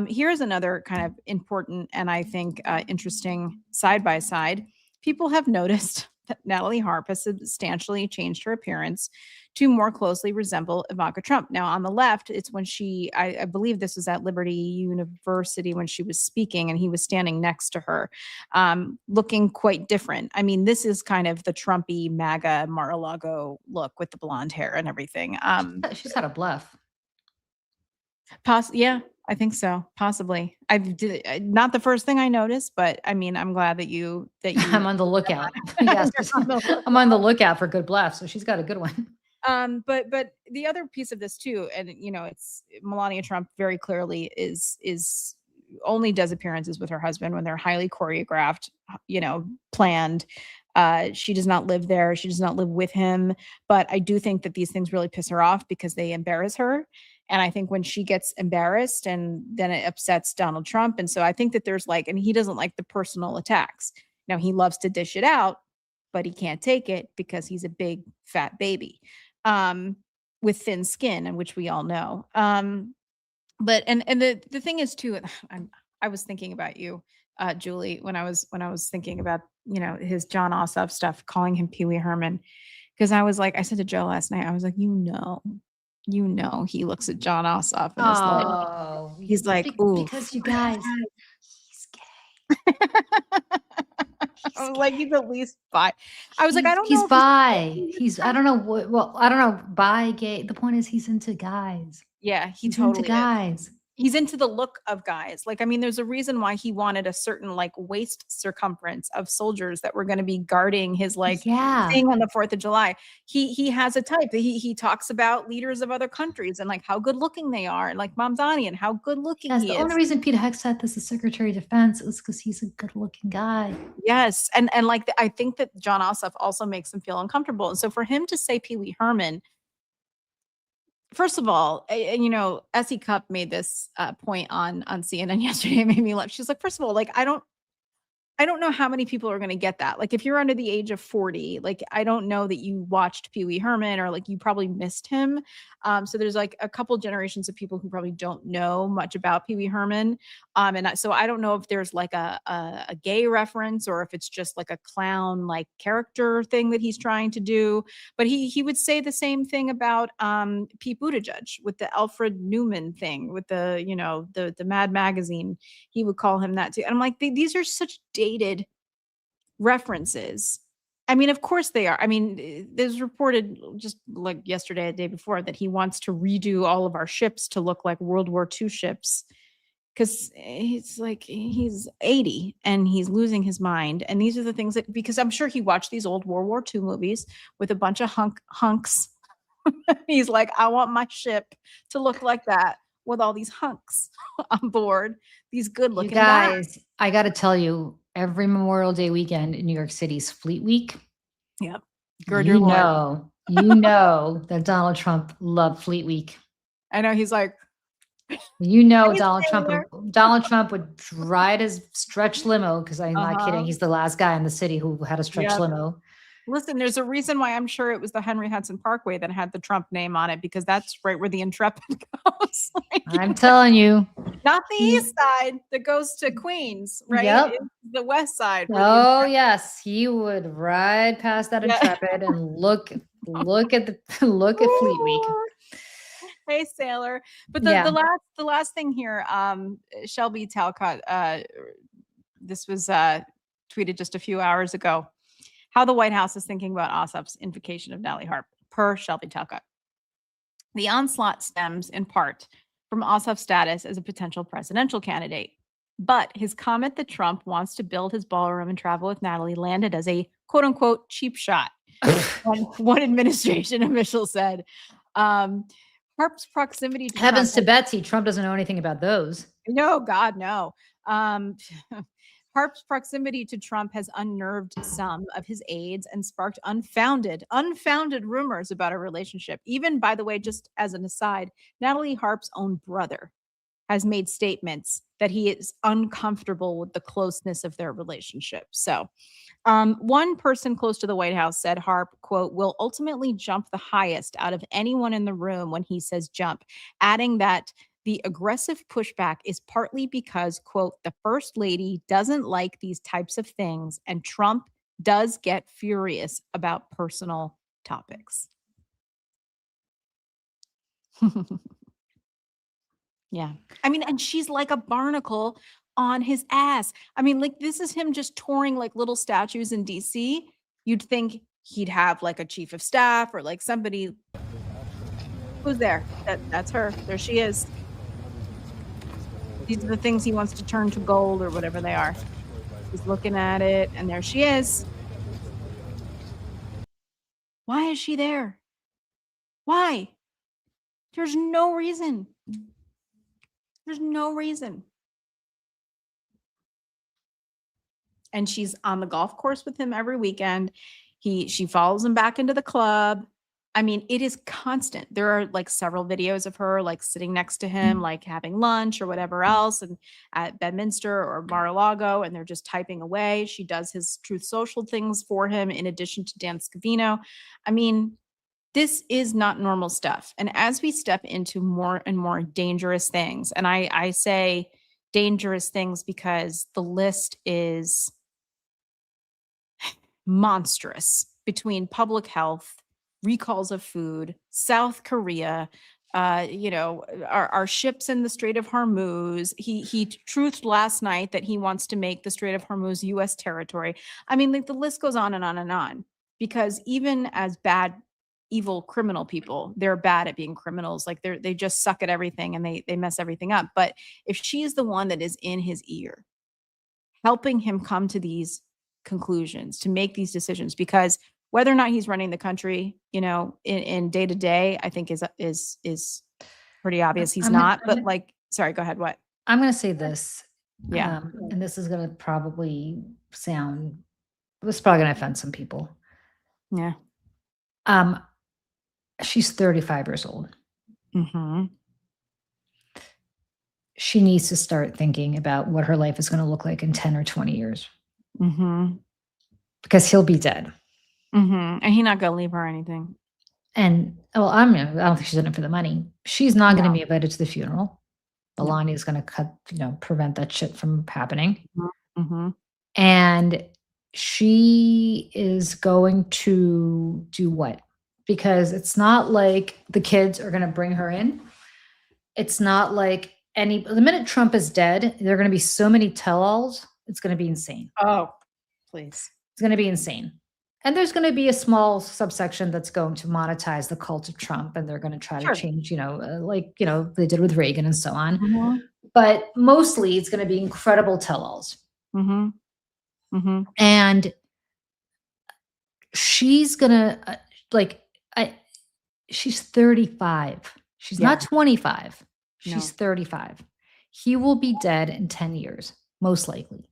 Here's another kind of important and I think interesting side by side. People have noticed that Natalie Harp has substantially changed her appearance to more closely resemble Ivanka Trump. Now, on the left, it's when I believe this was at Liberty University when she was speaking, and he was standing next to her, looking quite different. I mean, this is kind of the Trumpy MAGA Mar-a-Lago look with the blonde hair and everything. She's had a bluff. Yeah, I think so. Possibly. Not the first thing I noticed, but I mean, I'm glad that you I'm on the lookout. Yes, I'm on the lookout for good bluffs. So she's got a good one. But the other piece of this too, and it's Melania Trump very clearly is only does appearances with her husband when they're highly choreographed, planned. She does not live there. She does not live with him. But I do think that these things really piss her off because they embarrass her. And I think when she gets embarrassed, and then it upsets Donald Trump. And so I think that there's and he doesn't like the personal attacks. Now, he loves to dish it out, but he can't take it because he's a big fat baby with thin skin, and which we all know. But the thing is too, I was thinking about you, Julie, when I was thinking about his John Ossoff stuff, calling him Pee Wee Herman, because I was like, I said to Joe last night, I was like, he looks at John Ossoff and he's like, ooh, because you guys, he's gay. I was like, he's at least bi. I was like, I don't know. He's bi. I don't know what. Well, I don't know. Bi, gay. The point is, he's into guys. Yeah, He's totally into guys. He's into the look of guys. Like, I mean, there's a reason why he wanted a certain waist circumference of soldiers that were going to be guarding his thing on the 4th of July. He has a type. He talks about leaders of other countries and how good looking they are, and Mamdani and how good looking he is. The only reason Pete Hegseth is the Secretary of Defense is because he's a good looking guy. Yes, and I think that John Ossoff also makes him feel uncomfortable, and so for him to say Pee Wee Herman. First of all, Essie Cupp made this point on CNN yesterday. It made me laugh. She's like, first of all, I don't know how many people are going to get that. If you're under the age of 40, I don't know that you watched Pee Wee Herman, or you probably missed him. So there's a couple generations of people who probably don't know much about Pee Wee Herman. So I don't know if there's a gay reference, or if it's just a clown character thing that he's trying to do. But he would say the same thing about Pete Buttigieg with the Alfred Newman thing with the Mad Magazine. He would call him that too. And I'm like, these are such dated references. I mean, of course they are. I mean, there's reported just yesterday, the day before, that he wants to redo all of our ships to look like World War II ships, because it's he's 80 and he's losing his mind. And these are the things because I'm sure he watched these old World War II movies with a bunch of hunks. He's like, I want my ship to look like that with all these hunks on board, these good looking guys. I got to tell you, every Memorial Day weekend in New York City's Fleet Week. Yep. You know that Donald Trump loved Fleet Week. I know. He's like, Donald Trump would ride his stretch limo, because I'm not kidding. He's the last guy in the city who had a stretch limo. Listen, there's a reason why I'm sure it was the Henry Hudson Parkway that had the Trump name on it, because that's right where the Intrepid goes. I'm telling you. Not the east side that goes to Queens, right? Yep. It's the west side. Oh, yes. He would ride past that Intrepid and look at Fleet Week. Hey, sailor. But the last thing here, Shelby Talcott, this was tweeted just a few hours ago. How the White House is thinking about Ossoff's invocation of Natalie Harp, per Shelby Talcott. The onslaught stems in part from Ossoff's status as a potential presidential candidate. But his comment that Trump wants to build his ballroom and travel with Natalie landed as a quote unquote cheap shot. One administration official said, Harp's proximity to Heavens to Trump Betsy, Trump doesn't know anything about those. No, God, no. Harp's proximity to Trump has unnerved some of his aides and sparked unfounded rumors about a relationship. Even, by the way, just as an aside, Natalie Harp's own brother has made statements that he is uncomfortable with the closeness of their relationship. So, one person close to the White House said Harp, quote, will ultimately jump the highest out of anyone in the room when he says jump, adding that the aggressive pushback is partly because, quote, the first lady doesn't like these types of things and Trump does get furious about personal topics. Yeah. I mean, and she's like a barnacle on his ass. I mean, like, this is him just touring like little statues in DC. You'd think he'd have like a chief of staff or like somebody. Who's there? That's her. There she is. These are the things he wants to turn to gold or whatever they are. He's looking at it, and there she is. Why is she there? Why? There's no reason. There's no reason. And she's on the golf course with him every weekend. She follows him back into the club. I mean, it is constant. There are like several videos of her like sitting next to him, like having lunch or whatever else, and at Bedminster or Mar-a-Lago, and they're just typing away. She does his Truth Social things for him in addition to Dan Scavino. I mean, this is not normal stuff. And as we step into more and more dangerous things, and I say dangerous things because the list is monstrous between public health, recalls of food, South Korea, our ships in the Strait of Hormuz. He truthed last night that he wants to make the Strait of Hormuz U.S. territory. I mean, like the list goes on and on and on, because even as bad, evil criminal people, they're bad at being criminals. Like they just suck at everything and they mess everything up. But if she's the one that is in his ear, helping him come to these conclusions, to make these decisions, because whether or not he's running the country, in day to day, I think is pretty obvious he's not. But like, sorry, go ahead. What? I'm going to say this. Yeah. And this is going to probably it's probably going to offend some people. Yeah. She's 35 years old. Mm-hmm. She needs to start thinking about what her life is going to look like in 10 or 20 years. Mm-hmm. Because he'll be dead. Mm-hmm. And he's not going to leave her anything. And, I don't think she's in it for the money. She's not going to be invited to the funeral. Melania is going to prevent that shit from happening. Mm-hmm. And she is going to do what? Because it's not like the kids are going to bring her in. It's not like the minute Trump is dead, there are going to be so many tell-alls. It's going to be insane. Oh, please. It's going to be insane. And there's going to be a small subsection that's going to monetize the cult of Trump, and they're going to try to change, they did with Reagan and so on. Mm-hmm. But mostly it's going to be incredible tell-alls. Mm-hmm. Mm-hmm. And she's going to, she's 35. She's not 25. She's 35. He will be dead in 10 years, most likely.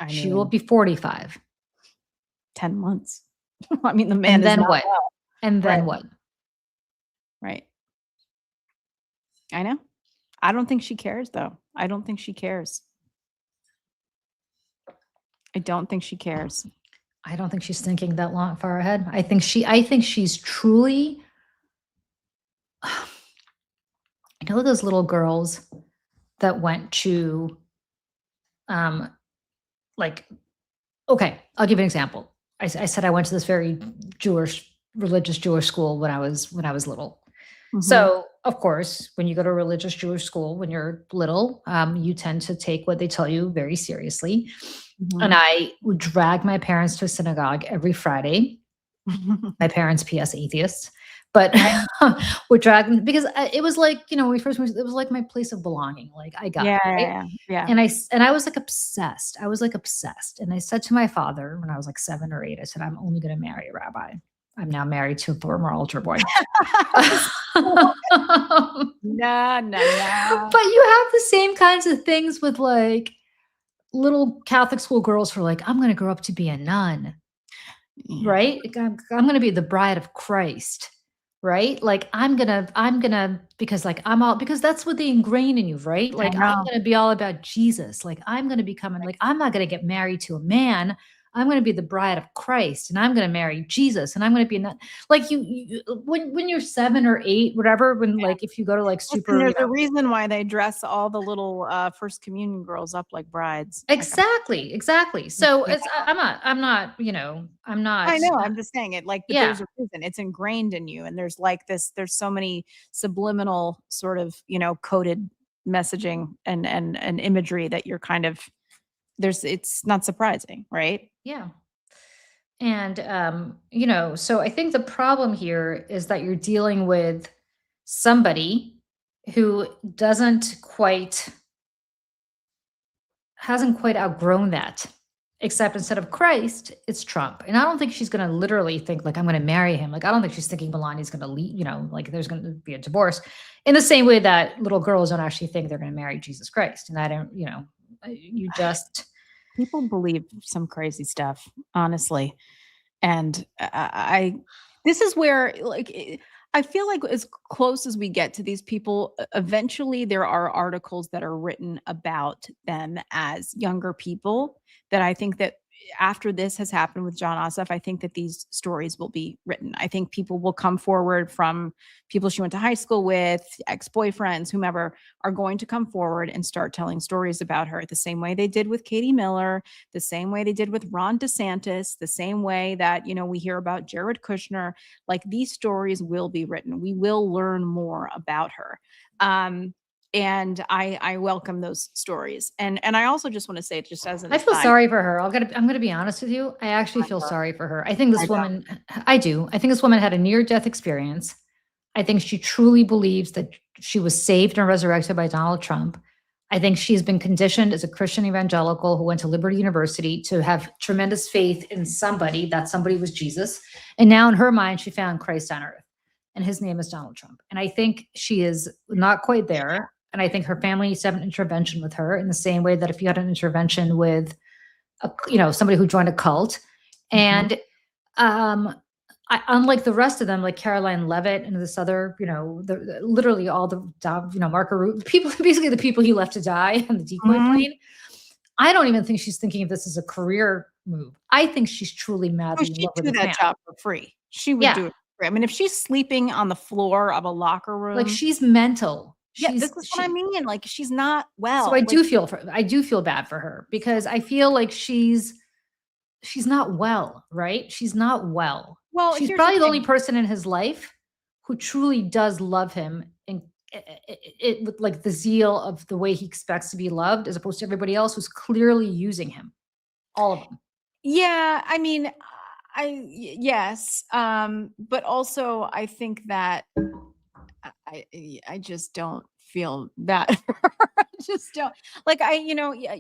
She will be 45. 10 months. I mean, the man and then is not what? well. And then what? Right. I know. I don't think she cares, though. I don't think she cares. I don't think she cares. I don't think she's thinking that far ahead. I think she's truly, those little girls that went to, okay, I'll give you an example. I said I went to this very religious Jewish school when I was little. Mm-hmm. So of course, when you go to a religious Jewish school, when you're little, you tend to take what they tell you very seriously. Mm-hmm. And I would drag my parents to a synagogue every Friday. My parents, P.S. atheists, but would drag them because it was like, when we first moved, it was like my place of belonging. Like I got it, right? Yeah. And I was like obsessed. And I said to my father when I was like 7 or 8, I said, I'm only going to marry a rabbi. I'm now married to a former altar boy. No. But you have the same kinds of things with like little Catholic school girls who are like, I'm going to grow up to be a nun, right? Like, I'm going to be the bride of Christ, right? Like I'm gonna, because like because that's what they ingrain in you, right? Like I'm going to be all about Jesus. Like I'm going to become, like, I'm not going to get married to a man. I'm going to be the bride of Christ, and I'm going to marry Jesus, and I'm going to be a nun. Like you when you're 7 or 8, whatever, when like if you go to like super, Listen, there's a reason why they dress all the little first communion girls up like brides. Exactly. So it's I'm not, I'm not. I know. I'm just saying it. Like, but Yeah. there's a reason. It's ingrained in you, and there's like this. There's so many subliminal sort of coded messaging and imagery that you're kind of It's not surprising, right? Yeah. And so I think the problem here is that you're dealing with somebody who hasn't quite outgrown that. Except instead of Christ, it's Trump. And I don't think she's going to literally think like, I'm going to marry him. Like, I don't think she's thinking Melania's going to leave, like there's going to be a divorce in the same way that little girls don't actually think they're going to marry Jesus Christ. And I don't, you just. People believe some crazy stuff, honestly. And this is where like, I feel like as close as we get to these people, eventually there are articles that are written about them as younger people that I think that after this has happened with John Ossoff, I think that these stories will be written. I think people will come forward from people she went to high school with, ex-boyfriends, whomever, are going to come forward and start telling stories about her the same way they did with Katie Miller, the same way they did with Ron DeSantis, the same way that, we hear about Jared Kushner. Like, these stories will be written. We will learn more about her. And I welcome those stories. And I also just want to say, just as an I feel aside, sorry for her. I'm going to be honest with you. I actually feel sorry for her. I think this woman, I do. I think this woman had a near-death experience. I think she truly believes that she was saved and resurrected by Donald Trump. I think she's been conditioned as a Christian evangelical who went to Liberty University to have tremendous faith in somebody. That somebody was Jesus. And now in her mind, she found Christ on earth. And his name is Donald Trump. And I think she is not quite there. And I think her family needs to have an intervention with her in the same way that if you had an intervention with, somebody who joined a cult. And unlike the rest of them, like Caroline Levitt and this other, literally all the, Marco people, basically the people he left to die on the decoy plane. I don't even think she's thinking of this as a career move. I think she's truly madly in love with do this that man. job for free. She would do it for free. I mean, if she's sleeping on the floor of a locker room, Like, she's mental. Yeah, this is what I mean. Like, she's not well. So I do feel bad for her because I feel like she's not well, right? She's not well. Well, she's here's probably the the only thing. person in his life who truly does love him, and it with like the zeal of the way he expects to be loved, as opposed to everybody else who's clearly using him. All of them. Yeah, I mean, yes, but also I think that I just don't feel bad for her. I just don't like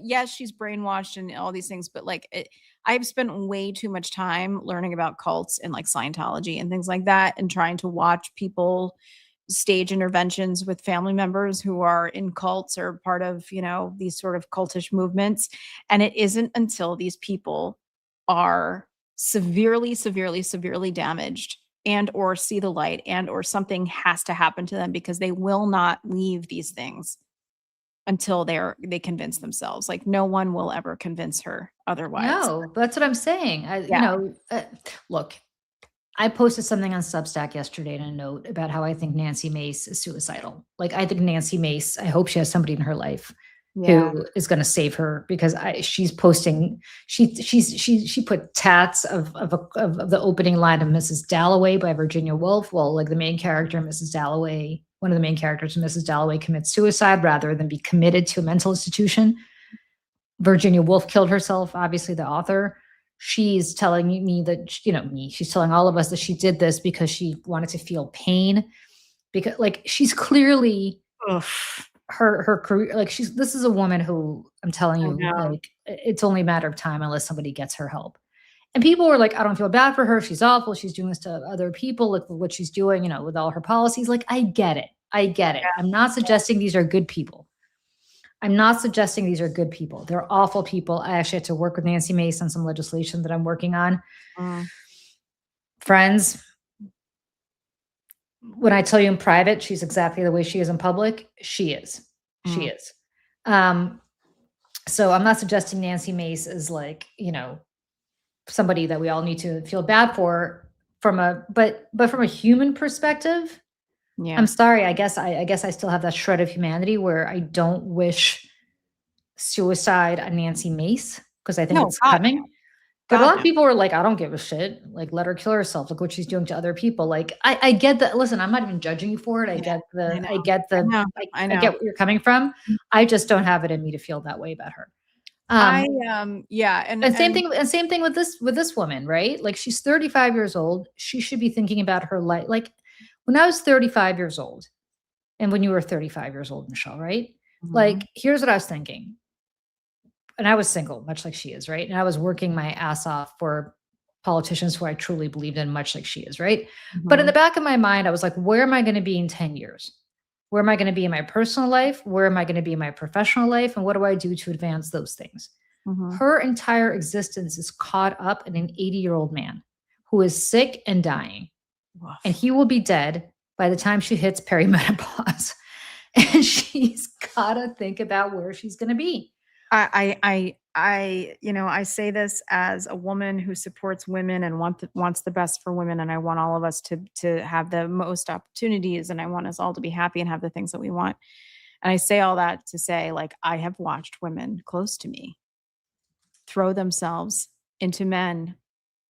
yes, she's brainwashed and all these things, but like I've spent way too much time learning about cults and like Scientology and things like that, and trying to watch people stage interventions with family members who are in cults or part of, these sort of cultish movements. And it isn't until these people are severely, severely, severely damaged and or see the light and or something has to happen to them, because they will not leave these things until they convince themselves. Like, no one will ever convince her otherwise. No, that's what I'm saying. Look, I posted something on Substack yesterday in a note about how I think Nancy Mace is suicidal. Like, I think Nancy Mace, I hope she has somebody in her life who is going to save her, because she's posting, she put tats of the opening line of Mrs. Dalloway by Virginia Woolf. Well, like the main character, Mrs. Dalloway, one of the main characters, Mrs. Dalloway, commits suicide rather than be committed to a mental institution. Virginia Woolf killed herself, obviously the author. She's telling me that, she's telling all of us that she did this because she wanted to feel pain, because like she's clearly her career. Like this is a woman who, I'm telling you, like it's only a matter of time unless somebody gets her help. And people were like, I don't feel bad for her. She's awful. She's doing this to other people. Look what she's doing, with all her policies. Like, I get it. I get it. I'm not suggesting these are good people. I'm not suggesting these are good people. They're awful people. I actually had to work with Nancy Mace on some legislation that I'm working on. Friends, when I tell you in private, she's exactly the way she is in public. She is. She is. So I'm not suggesting Nancy Mace is like, somebody that we all need to feel bad for but from a human perspective, Yeah. I'm sorry. I guess I still have that shred of humanity where I don't wish suicide on Nancy Mace because I think it's coming. But a lot of people are like, I don't give a shit. Like, let her kill herself. Look what she's doing to other people. Like, I get that. Listen, I'm not even judging you for it. I get I get what you're coming from. I just don't have it in me to feel that way about her. And same thing with this woman, right? Like, she's 35 years old. She should be thinking about her life. Like, when I was 35 years old, and when you were 35 years old, Michelle, right? Like, here's what I was thinking. And I was single, much like she is, right? And I was working my ass off for politicians who I truly believed in, much like she is, right? But in the back of my mind, I was like, where am I going to be in 10 years? Where am I going to be in my personal life? Where am I going to be in my professional life? And what do I do to advance those things? Her entire existence is caught up in an 80-year-old man who is sick and dying. And he will be dead by the time she hits perimenopause. And she's got to think about where she's going to be. I say this as a woman who supports women and wants the best for women. And I want all of us to have the most opportunities, and I want us all to be happy and have the things that we want. And I say all that to say, like, I have watched women close to me throw themselves into men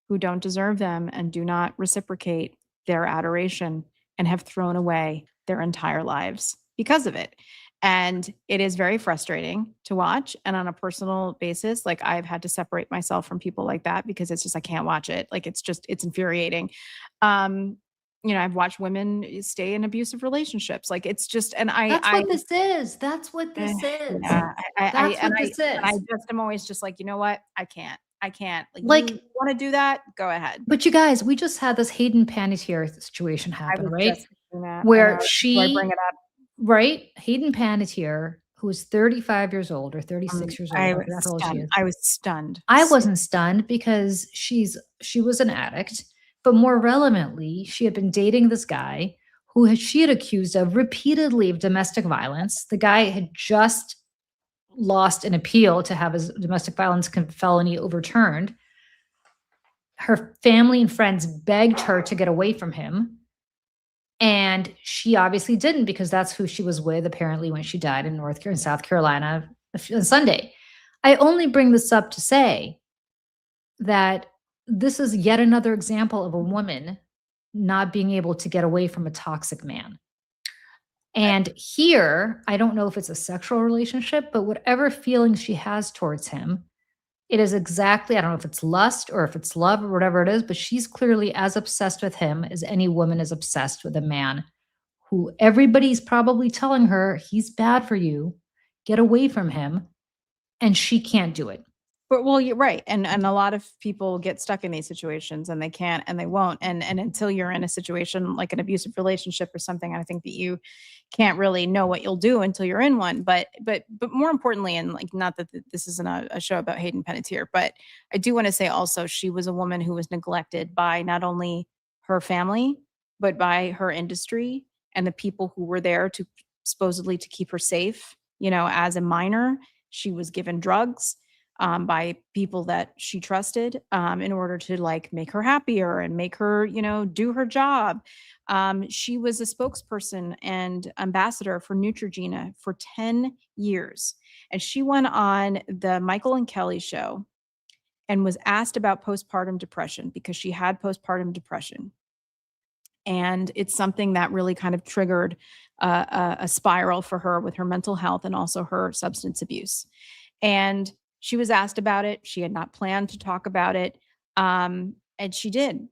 who don't deserve them and do not reciprocate their adoration, and have thrown away their entire lives because of it. And it is very frustrating to watch. And on a personal basis, like, I've had to separate myself from people like that because it's just, I can't watch it. Like, it's infuriating. I've watched women stay in abusive relationships. Like, it's just, and that's what this is. That's what this is. Yeah, that's what this is. I just am always just like, you know what? I can't. Like, you want to do that? Go ahead. But you guys, we just had this Hayden Panettiere situation happen, right? Where she bring it up. Right? Hayden Panettiere, who is 35 years old or 36 years old. I was stunned. I wasn't stunned because she was an addict, but more relevantly, she had been dating this guy who she had accused of repeatedly of domestic violence. The guy had just lost an appeal to have his domestic violence felony overturned. Her family and friends begged her to get away from him. And she obviously didn't, because that's who she was with, apparently, when she died in South Carolina on Sunday. I only bring this up to say that this is yet another example of a woman not being able to get away from a toxic man. And here, I don't know if it's a sexual relationship, but whatever feelings she has towards him, it is exactly, I don't know if it's lust or if it's love or whatever it is, but she's clearly as obsessed with him as any woman is obsessed with a man who everybody's probably telling her, he's bad for you, get away from him, and she can't do it. But, well, you're right. And a lot of people get stuck in these situations and they can't and they won't. And until you're in a situation like an abusive relationship or something, I think that you can't really know what you'll do until you're in one. But more importantly, and like, not that this isn't a show about Hayden Panettiere, but I do want to say also, she was a woman who was neglected by not only her family, but by her industry and the people who were there to supposedly to keep her safe. As a minor, she was given drugs by people that she trusted in order to like make her happier and make her, do her job. She was a spokesperson and ambassador for Neutrogena for 10 years. And she went on the Michael and Kelly show and was asked about postpartum depression because she had postpartum depression. And it's something that really kind of triggered a spiral for her with her mental health and also her substance abuse. And she was asked about it. She had not planned to talk about it. And she did.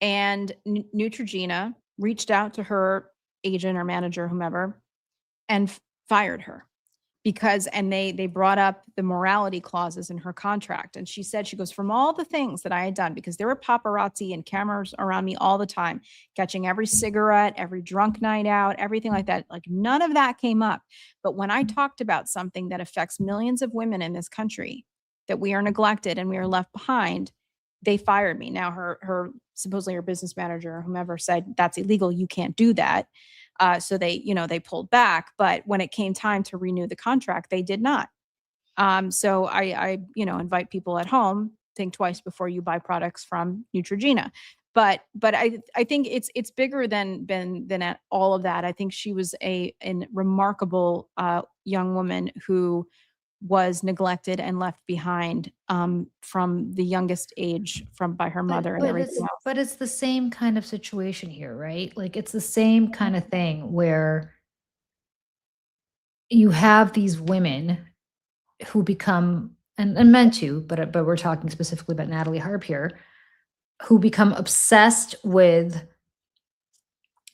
And Neutrogena reached out to her agent or manager, whomever, and fired her because, and they brought up the morality clauses in her contract. And she said, she goes, from all the things that I had done, because there were paparazzi and cameras around me all the time, catching every cigarette, every drunk night out, everything like that. Like none of that came up. But when I talked about something that affects millions of women in this country, that we are neglected and we are left behind, they fired me. Now her supposedly her business manager or whomever said, that's illegal. You can't do that. So they, they pulled back, but when it came time to renew the contract, they did not. So I invite people at home, think twice before you buy products from Neutrogena. But I think it's bigger than at all of that. I think she was a remarkable young woman who was neglected and left behind from the youngest age by her mother and everything else. But it's the same kind of situation here, right? Like it's the same kind of thing where you have these women who become, and men too, but we're talking specifically about Natalie Harp here, who become obsessed with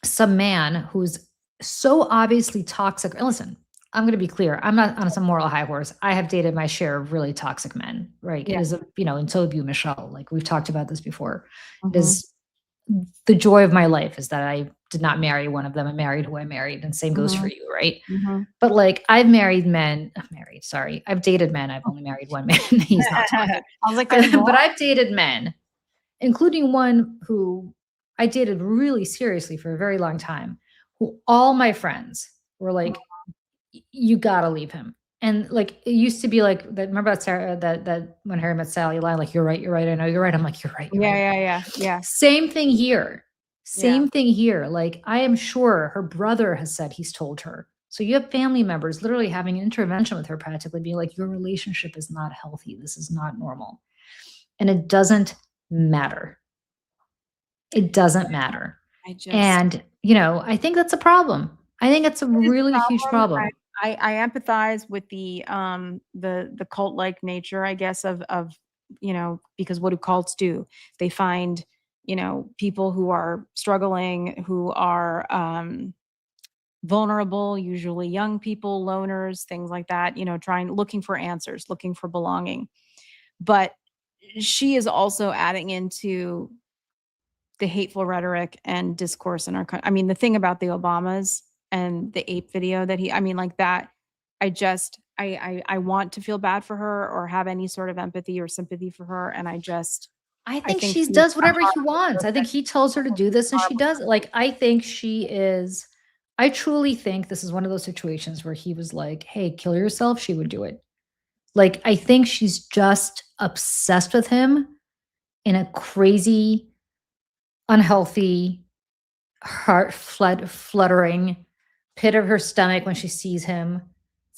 some man who's so obviously toxic. And listen, I'm going to be clear. I'm not on some moral high horse. I have dated my share of really toxic men, right? Yeah. It is, and so have you, Michelle. Like we've talked about this before. Mhm. It is the joy of my life is that I did not marry one of them. I married who I married, and same goes for you, right? But like I've dated men. I've only married one man. He's not talking. I was like, But I've dated men, including one who I dated really seriously for a very long time, who all my friends were like, you gotta leave him. And like it used to be like that. Remember that Sarah, that when Harry met Sally line, like you're right, I know you're right. I'm like, you're right. Yeah. Same thing here. Like I am sure her brother has said he's told her. So you have family members literally having an intervention with her, practically being like, your relationship is not healthy. This is not normal. And it doesn't matter. It doesn't matter. And I think that's a problem. I think it's a really huge problem. I empathize with the cult-like nature, I guess, of because what do cults do? They find, people who are struggling, who are vulnerable, usually young people, loners, things like that, looking for answers, looking for belonging. But she is also adding into the hateful rhetoric and discourse in our country. I mean, the thing about the Obamas and the ape video that I want to feel bad for her or have any sort of empathy or sympathy for her. And I think she does whatever he wants. I think he tells her to do this and she does it. Like, I truly think this is one of those situations where he was like, hey, kill yourself. She would do it. Like, I think she's just obsessed with him in a crazy, unhealthy, heart fluttering pit of her stomach when she sees him.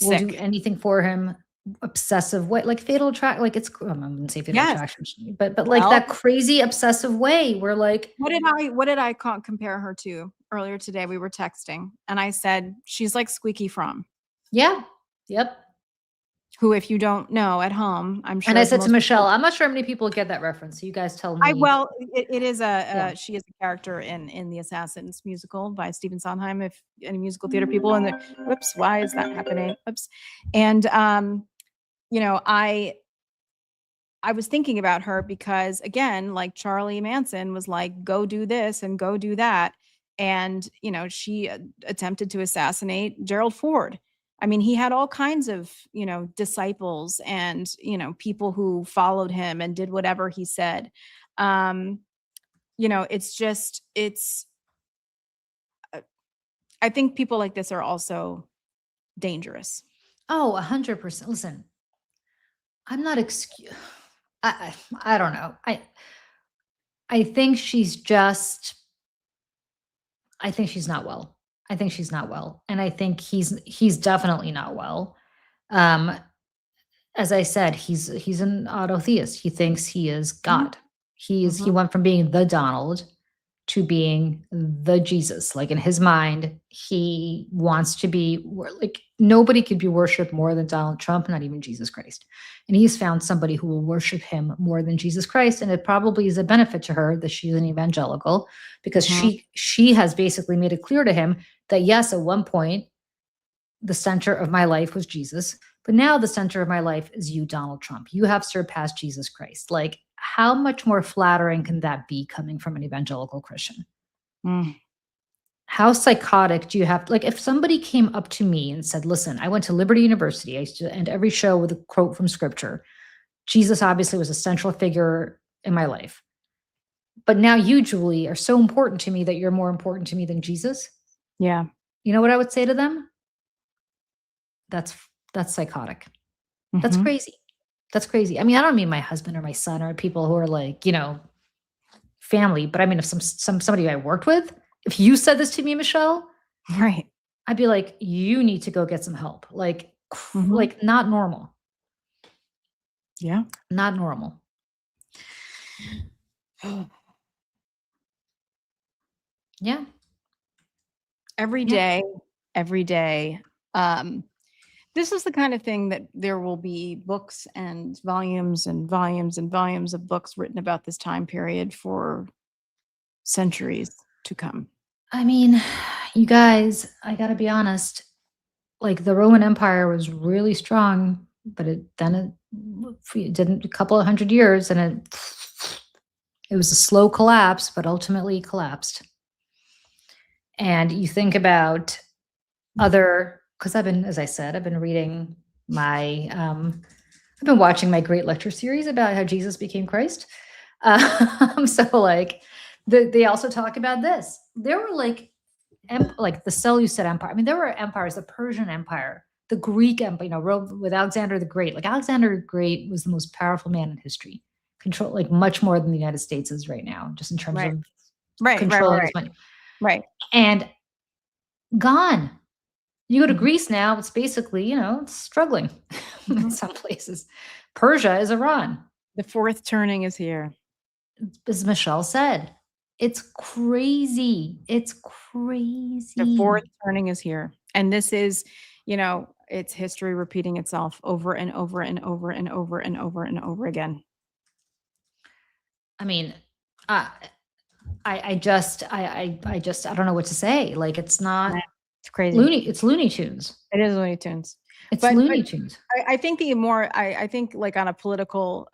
Will do anything for him. Obsessive way, like fatal attraction. Like it's, I wouldn't say fatal attraction, but like that crazy obsessive way where like. What did I compare her to earlier today? We were texting and I said, she's like Squeaky Fromm. Yeah. Yep. Who, if you don't know at home, I'm sure. And I said to Michelle, I'm not sure how many people get that reference. So you guys tell me. It is she is a character in the Assassins musical by Stephen Sondheim. If any musical theater people in there, whoops, why is that happening? Oops. And, I was thinking about her because again, like Charlie Manson was like, go do this and go do that. And, she attempted to assassinate Gerald Ford. I mean, he had all kinds of, disciples and, people who followed him and did whatever he said. I think people like this are also dangerous. Oh, 100%. Listen, I'm not I don't know. I think she's not well. I think she's not well. And I think he's definitely not well. As I said, he's an autotheist. He thinks he is God. He went from being the Donald to being the Jesus. Like in his mind, he wants to be like nobody could be worshipped more than Donald Trump, not even Jesus Christ. And he's found somebody who will worship him more than Jesus Christ. And it probably is a benefit to her that she's an evangelical because she has basically made it clear to him that yes, at one point, the center of my life was Jesus, but now the center of my life is you, Donald Trump. You have surpassed Jesus Christ. Like, how much more flattering can that be coming from an evangelical Christian? Mm. How psychotic do you have? Like, if somebody came up to me and said, listen, I went to Liberty University, I used to end every show with a quote from scripture. Jesus obviously was a central figure in my life. But now you, Julie, are so important to me that you're more important to me than Jesus. Yeah. You know what I would say to them? That's psychotic. That's Mhm. crazy. That's crazy. I mean, I don't mean my husband or my son or people who are like, family, but I mean, if somebody I worked with, if you said this to me, Michelle, Right. I'd be like, you need to go get some help. Like, Mhm. like not normal. Yeah. Not normal. Yeah. Every Yeah. day. This is the kind of thing that there will be books and volumes and volumes and volumes of books written about this time period for centuries to come. I mean, you guys, I gotta be honest, like the Roman Empire was really strong, but it didn't a couple of 100 years and it was a slow collapse, but ultimately collapsed. And you think about because as I said, I've been reading I've been watching my great lecture series about how Jesus became Christ. So like they also talk about this. There were like the Seleucid Empire. I mean, there were empires, the Persian Empire, the Greek Empire, Rome with Alexander the Great. Like Alexander the Great was the most powerful man in history. Control like much more than the United States is right now, just in terms Right. of Right. controlling his money. Right. And gone. You go to Mhm. Greece now, it's basically, it's struggling in some places. Persia is Iran. The fourth turning is here. As Michelle said, it's crazy. It's crazy. The fourth turning is here. And this is, it's history repeating itself over and over and over and over and over and over again. I mean, I just don't know what to say. Like, it's not It's crazy. it's Looney Tunes. It is Looney Tunes. It's But- Looney Tunes. I think I think like on a political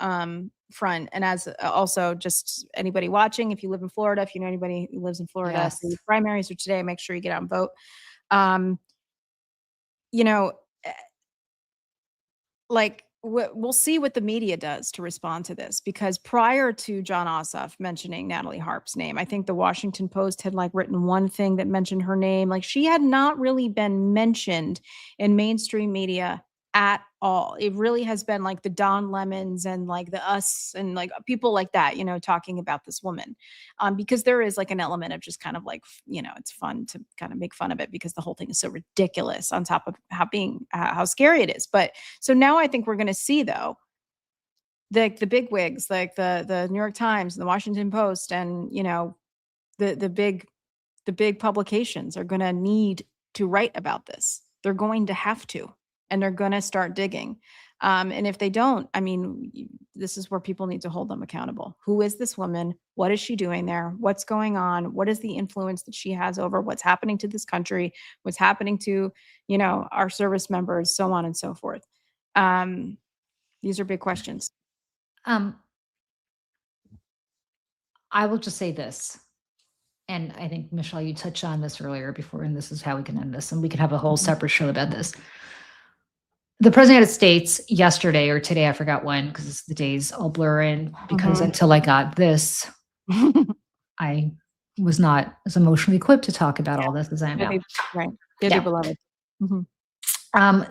front, and as also just anybody watching, if you live in Florida, if you know anybody who lives in Florida, Yes. the primaries are today. Make sure you get out and vote. You know, like we'll see what the media does to respond to this, because prior to John Ossoff mentioning Natalie Harp's name, I think the Washington Post had like written one thing that mentioned her name. Like, she had not really been mentioned in mainstream media at all. It really has been like the Don Lemons and like the Us and like people like that, talking about this woman, because there is like an element of just kind of like, it's fun to kind of make fun of it because the whole thing is so ridiculous, on top of how scary it is. But so now I think we're going to see, though, the big wigs, like the New York Times and the Washington Post, and the big publications are going to need to write about this. They're going to have to, and they're going to start digging. And if they don't, I mean, this is where people need to hold them accountable. Who is this woman? What is she doing there? What's going on? What is the influence that she has over what's happening to this country? What's happening to, our service members, so on and so forth. These are big questions. I will just say this, and I think, Michelle, you touched on this earlier before, and this is how we can end this, and we can have a whole separate show about this. The President of the United States yesterday or today, I forgot when, because the days all blur in, because until I got this, I was not as emotionally equipped to talk about all this as I am now. Right. Dear beloved.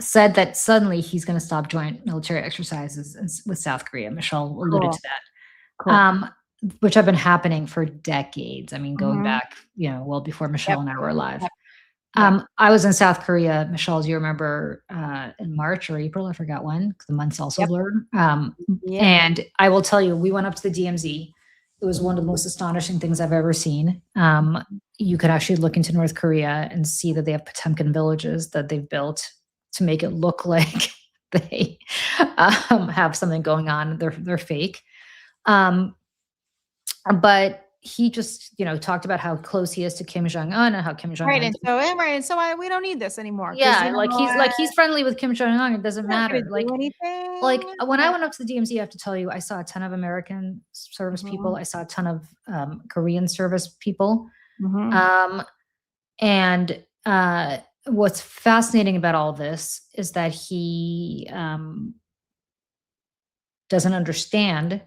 Said that suddenly he's going to stop joint military exercises with South Korea. Michelle alluded to that. Cool. Which have been happening for decades. I mean, going back, well before Michelle and I were alive. I was in South Korea, Michelle, as you remember, in March or April, I forgot when, because the months also blurred. And I will tell you, we went up to the DMZ. It was one of the most astonishing things I've ever seen. You could actually look into North Korea and see that they have Potemkin villages that they've built to make it look like they have something going on. They're fake. But he just, talked about how close he is to Kim Jong-un and how Kim Right. Jong-un. And so we don't need this anymore. 'Cause, Yeah, he's friendly with Kim Jong-un. It doesn't we're not gonna matter. do anything. When I went up to the DMZ, I have to tell you, I saw a ton of American service people. I saw a ton of Korean service people. Mhm. And what's fascinating about all this is that he doesn't understand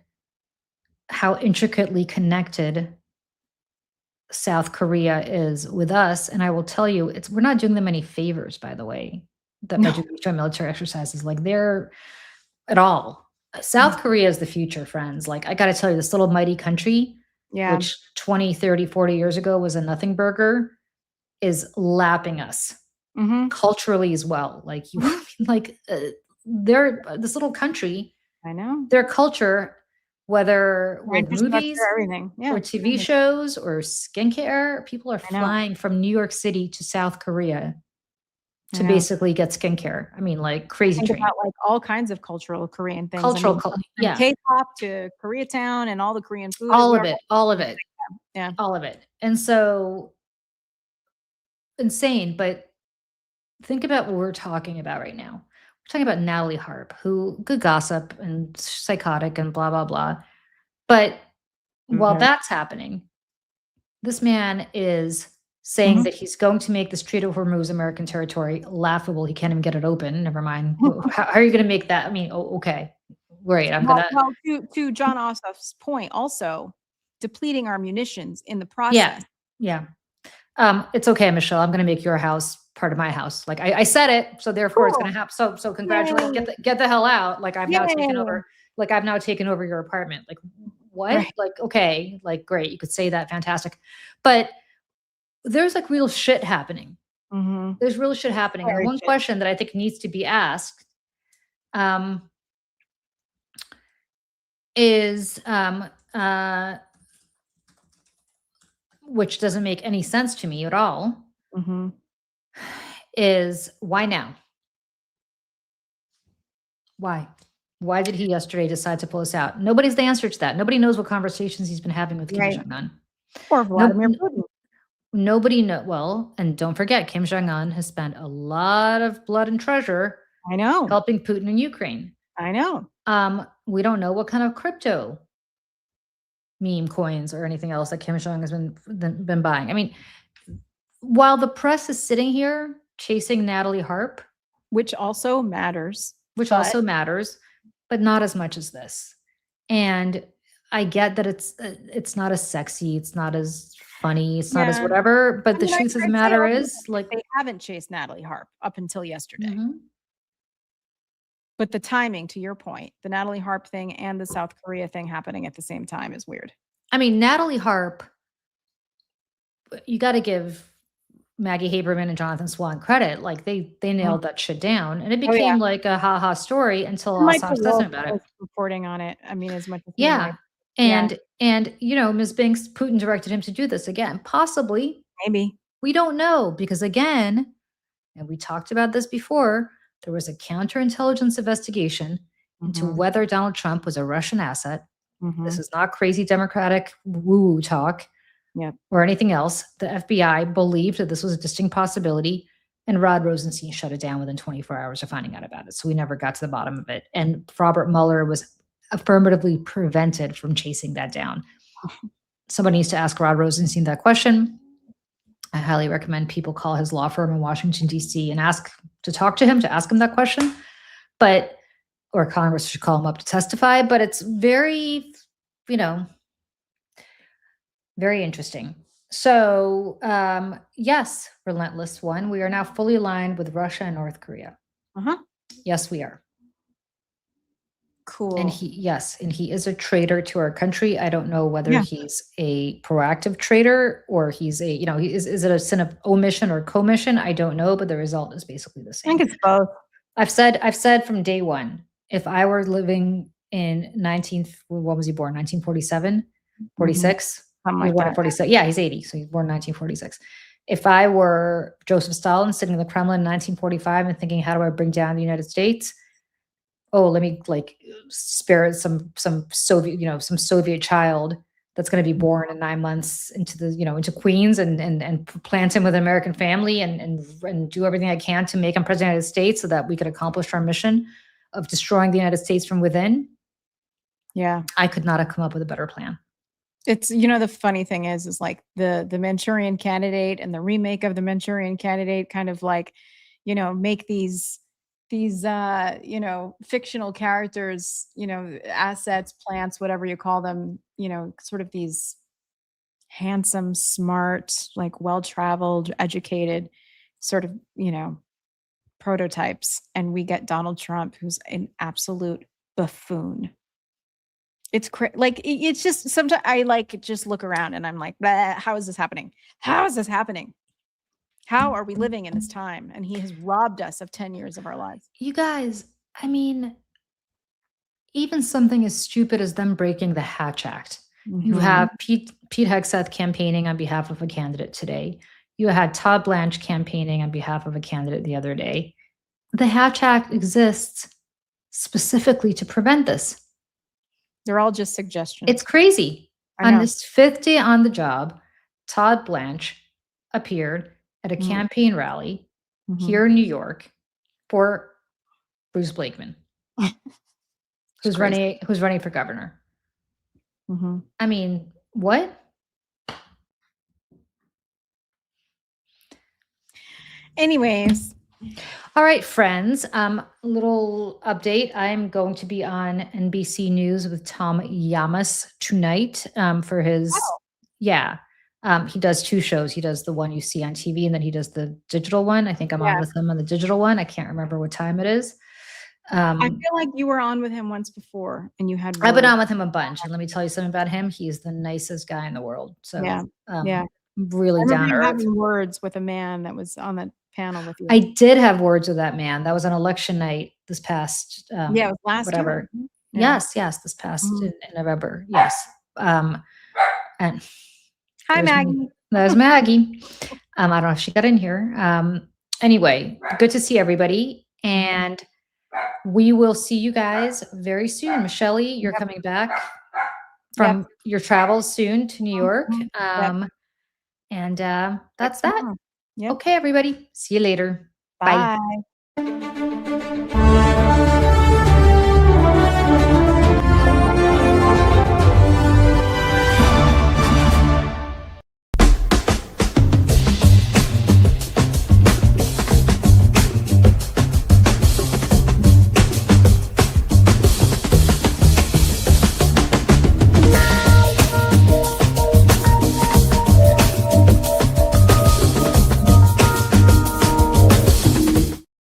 how intricately connected South Korea is with us. And I will tell you, we're not doing them any favors, by the way, that by doing joint military exercises. Like, they're at all. South Korea is the future, friends. Like, I got to tell you, this little mighty country, Yeah. which 20, 30, 40 years ago was a nothing burger, is lapping us culturally as well. Like, they're this little country. I know. Their culture, whether with movies everything. Yeah. or TV shows or skincare, people are flying from New York City to South Korea to basically get skincare. I mean, like, crazy train. About like all kinds of cultural Korean things. From K-pop to Koreatown and all the Korean food. All of it. Yeah. All of it. And so insane, but think about what we're talking about right now. We're talking about Natalie Harp, who good gossip and psychotic and blah, blah, blah. But while that's happening, this man is saying that he's going to make this Treaty of Hormuz American territory. Laughable. He can't even get it open. Never mind. How are you going to make that? I mean, okay, great. Well, to John Ossoff's point, also depleting our munitions in the process. Yeah. It's okay, Michelle. I'm going to make your house part of my house. Like, I said it, so therefore it's going to happen. So congratulations. Get the hell out. Like, I've now taken over. Like, I've now taken over your apartment. Like, what? Right. Like, okay, like, great. You could say that. Fantastic. But there's like real shit happening. There's real shit happening. And one question that I think needs to be asked is, which doesn't make any sense to me at all, is why now? Why? Why did he yesterday decide to pull us out? Nobody's the answer to that. Nobody knows what conversations he's been having with Kim Jong-un. Or Vladimir Putin. Nobody know. Well, and don't forget, Kim Jong-un has spent a lot of blood and treasure. I know. Helping Putin in Ukraine. I know. We don't know what kind of crypto meme coins or anything else that Kim Jong has been buying. I mean, while the press is sitting here chasing Natalie Harp, which also matters, but not as much as this. And I get that it's not as sexy, it's not as funny, it's not as whatever, but the truth of the matter is, like, they haven't chased Natalie Harp up until yesterday. But the timing, to your point, the Natalie Harp thing and the South Korea thing happening at the same time is weird. I mean, Natalie Harp, you got to give Maggie Haberman and Jonathan Swan credit. Like, they nailed that shit down, and it became like a ha-ha story until Ossoff doesn't about it. Reporting on it. I mean, as much as and Ms. Binks, Putin directed him to do this again. Possibly, maybe, we don't know, because again, and we talked about this before, there was a counterintelligence investigation into whether Donald Trump was a Russian asset. This is not crazy Democratic woo-woo talk or anything else. The FBI believed that this was a distinct possibility, and Rod Rosenstein shut it down within 24 hours of finding out about it. So we never got to the bottom of it. And Robert Mueller was affirmatively prevented from chasing that down. Somebody needs to ask Rod Rosenstein that question. I highly recommend people call his law firm in Washington, D.C. and ask to talk to him, to ask him that question. Or Congress should call him up to testify. But it's very, very interesting. So, yes, Relentless One, we are now fully aligned with Russia and North Korea. Yes, we are. Cool. And he is a traitor to our country. I don't know whether he's a proactive traitor or he's a, is it a sin of omission or commission? I don't know, but the result is basically the same. I think it's both. I've said from day one, if I were living in what was he born? 1947, 46? Something like that. 46. Yeah, he's 80. So he's born in 1946. If I were Joseph Stalin sitting in the Kremlin in 1945 and thinking, how do I bring down the United States? Oh, let me spare some Soviet, some Soviet child that's going to be born in 9 months into the, into Queens and plant him with an American family and do everything I can to make him president of the United States so that we could accomplish our mission of destroying the United States from within. Yeah. I could not have come up with a better plan. It's, the funny thing is like the Manchurian Candidate and the remake of the Manchurian Candidate kind of like, make these fictional characters, assets, plants, whatever you call them, sort of these handsome, smart, like well-traveled, educated sort of, prototypes. And we get Donald Trump, who's an absolute buffoon. It's like, it's just sometimes I like just look around and I'm like, how is this happening? How is this happening? How are we living in this time? And he has robbed us of 10 years of our lives. You guys, I mean, even something as stupid as them breaking the Hatch Act. You have Pete Hegseth campaigning on behalf of a candidate today. You had Todd Blanche campaigning on behalf of a candidate the other day. The Hatch Act exists specifically to prevent this. They're all just suggestions. It's crazy. On this 5th day on the job, Todd Blanche appeared at a campaign rally here in New York for Bruce Blakeman, who's running for governor. I mean, what? Anyways. All right, friends. Little update. I'm going to be on NBC News with Tom Yamas tonight for his, he does 2 shows. He does the one you see on TV, and then he does the digital one. I think I'm on with him on the digital one. I can't remember what time it is. I feel like you were on with him once before, and you had. I've been on with him a bunch, and let me tell you something about him. He's the nicest guy in the world. So really down to earth. Having words with a man that was on the panel with you. I did have words with that man. That was on election night this past. It was last whatever. year. Yes, this past in November. Yes. And hi, Maggie. There's Maggie. I don't know if she got in here. Anyway, good to see everybody, and we will see you guys very soon. Michelle, you're coming back from your travels soon to New York. And that's that. Okay, everybody. See you later. Bye. Bye.